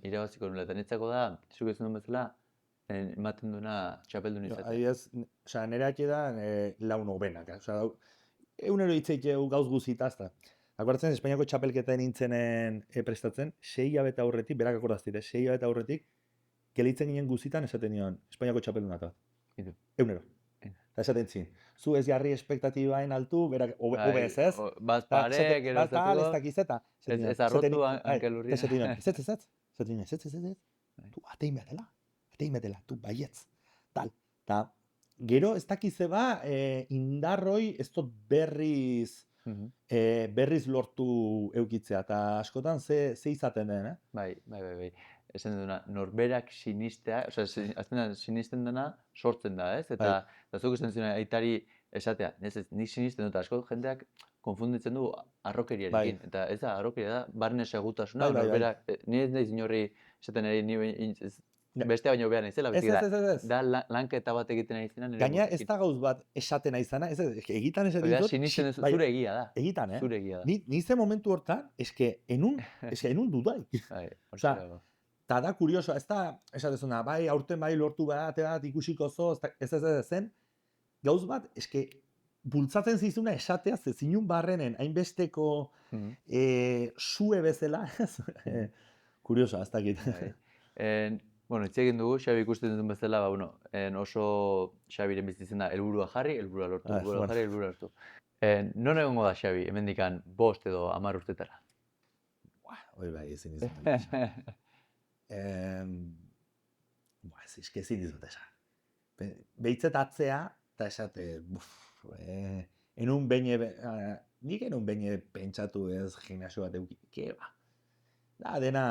irabaziko nola. Eta netzako da, zuk esan duen bezala, ematen duena txapeldun izatea. Osa, nire haki da lau nobenak. Osa, egunero hitzeik gauz guzitaz da. Akordatzen, Espainiako txapelketa nintzenen prestatzen, 6 hilabete aurretik, berak akordaztire, 6 hilabete aurretik, gelitzen ginen guzitan esaten nion, Espainiako txapeldunat bat. Egunero. Eta esaten zin, zu ez jarri espektatibaen altu, berak, obez ez? Bat pare, gero ez dakizeta. Ez arrotu ankelurria. Ez. Tu, atein betela, tu, baietz. Tal. Ta, gero ez dakize ba, indarroi ez dut berriz lortu eukitzea, eta askotan ze izaten den, Bai. Esan duna, norberak sinistea, azten sinisten dena sortzen da, ez? Eta zuk esan zuen aitari esatea, nik sinisten dut asko, jendeak konfunditzen du arrokeriarekin. Eta ez da, arrokeria da, barne segutasuna, norberak, ni ez nahiz inorri esaten ari, bestea baino behar naizela, da lanketa bat egiten ari zena. Gaina ez da gauz bat esaten ari zana, egitan ez ditut. Sinisten zure egia da. Egitan, Zure egia da. Ni ze momentu hortan, enun dudai. Osa, eta da kurioso, ez da esatezuna, bai, aurten bai lortu bat ikusiko zo, ez zen, gauz bat, bultzatzen zizuna esatea, ze zinun barrenen, hainbesteko sue bezala, kurioso, ez dakit. Hitz egin dugu, Xabi ikusten duten bezala, oso Xabiren bizitzen da, helburua jarri, helburua lortu, helburua jarri, helburua lortu. Non egongo da Xabi, hemendikan 5 edo 10 urtetara? Hoi bai, ezin izan. Ezin dizut esan. Behitzet atzea, eta esate, nik enun beine pentsatu ez gimnasio bat euki, keba. Da, dena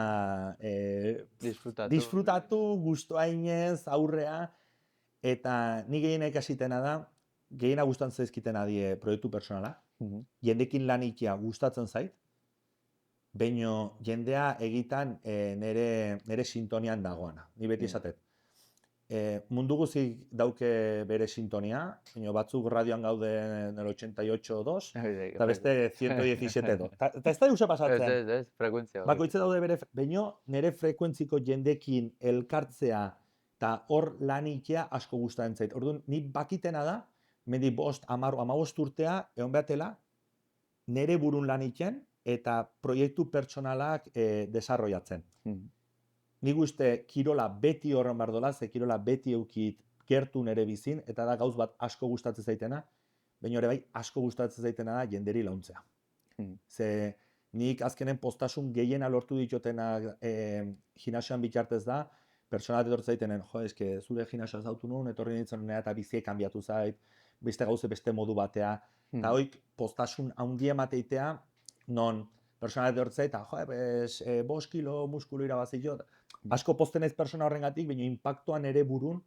disfrutatu, gustoainez, aurrea, eta nik gehiena ikasitena da, gehiena gustatzen zaizkitena die proiektu personala, jendekin lan ikia gustatzen zait, baino jendea egitan nire sintonian dagoana, ni beti esatet. Mundu guzik dauke bere sintonia, batzuk radioan gaude 88.2, eta beste 117.2. Eta ez da duze pasatzen. Ez, frekuentzia. Bakoitze daude bere, baino nire frekuentziko jendekin elkartzea eta hor lan ikia asko gustatzen zait. Orduan, ni bakitena da, mendi 5-15 urtea, egon behatela, nire burun lan iken, eta proiektu pertsonalak desarrollatzen. Nik uste kirola beti horren bardola, ze kirola beti eukit gertu nere bizin, eta da gauz bat asko gustatzen zaitena, baina ere bai asko gustatzen zaitena da jenderi launtzea. Ze nik azkenen postasun gehiena lortu ditotena gimnasioan bitartez da, pertsonat etortzen zaitenen, zure gimnasioa zautu nuen, etorri nintzen nena eta biziek kanbiatu zait, beste gauze beste modu batea, eta hoik postasun handi emateitea, non pertsona bat hortzai, eta jo, 5 kilo muskulu irabazio. Asko pozten ez pertsona horrengatik, baina inpaktuan ere burun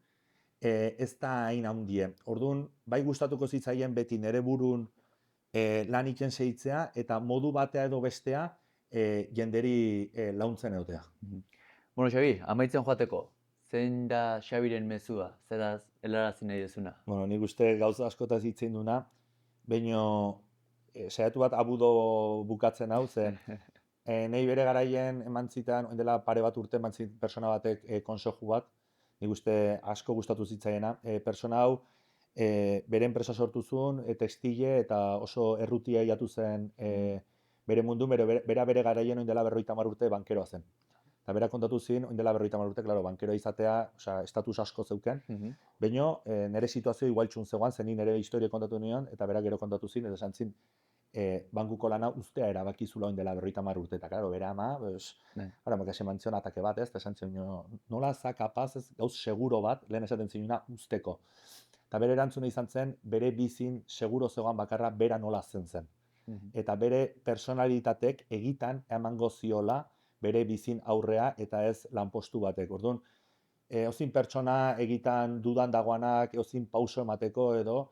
ez da hain handie. Orduan, bai gustatuko zitzaien beti nere burun lan iken segitzea, eta modu batea edo bestea jenderi launtzen egotea. Bueno, Xabi, amaitzen joateko, zein da Xabiren mezua, zeraz helarazi nahi dezuna? Bueno, nik uste gauza askotaz hitzein duna, baino saiatu bat abudo bukatzen hau, ze nahi bere garaien eman zitan, orain dela pare bat urte eman zit pertsona batek konseju bat, nik uste asko gustatu zitzaiena. Pertsona hau bere enpresa sortu zuen, textile eta oso errutia jatu zen bere mundu, bere garaien orain dela 50 urte bankeroa zen. Eta bera kontatu zin, orain dela 50 urte, claro, bankeroa izatea, osea, estatus asko zeuken, baina nire situazio igual txun zegoan, zen nire historia kontatu nion, eta berak gero kontatu zin, eta esan zin, bankuko lana ustea erabakizula orain dela 50 urte, eta claro, bere ama, ara, makase mantzion atake bat, ez, eta esan zin, nola za kapaz, ez, gauz seguro bat, lehen esaten zinuna, usteko. Eta bere erantzuna izan zen, bere bizin seguro zegoan bakarra bera nola zen. Eta bere personalitatek egitan emango ziola bere bizin aurrea eta ez lanpostu batek. Orduan, eozin pertsona egitan dudan dagoanak, eozin pauso emateko edo,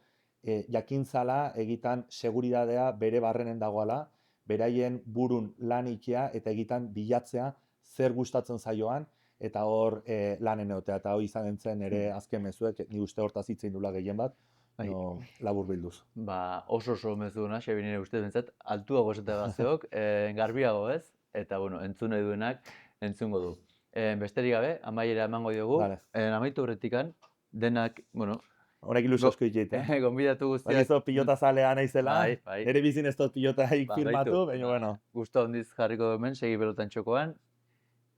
jakintzala egitan seguridadea bere barrenen dagoala, beraien burun lan ikia eta egitan bilatzea zer gustatzen zaioan, eta hor lanen egotea, eta hori izan zen ere azken mezuek, ni uste hortaz hitzein dula gehien bat, labur bilduz. Ba, oso mezuna, Xabi, nire ustez bentzat, altuago esate bazeok, garbiago ez, eta, bueno, entzun nahi duenak entzungo du. Besterik gabe, amaiera emango diogu, amaitu horretikan, denak, bueno, horrek ilusio asko iteite. Gonbidatu guztiak. Bakizu pilota zalea naizela, nire bizin ez dut pilotaik firmatu, baina bueno. Gusto handiz jarriko hemen, segi pelotan txokoan,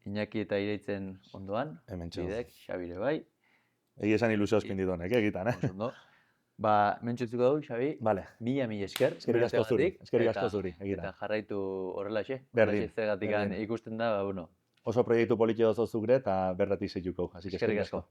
Iñaki eta Ireitzen ondoan, bidek, Xabire bai. Egi esan ilusio asko indidonek, egitan, Ba, mentxutzuko dugu, Xabi, mila esker. Eskerrik asko zuri, Eta jarraitu horrelaxe, berdin. Zergatik ikusten da, bueno. Oso proiektu politxo oso zugre eta berratik zeituko, así que eskerrik asko.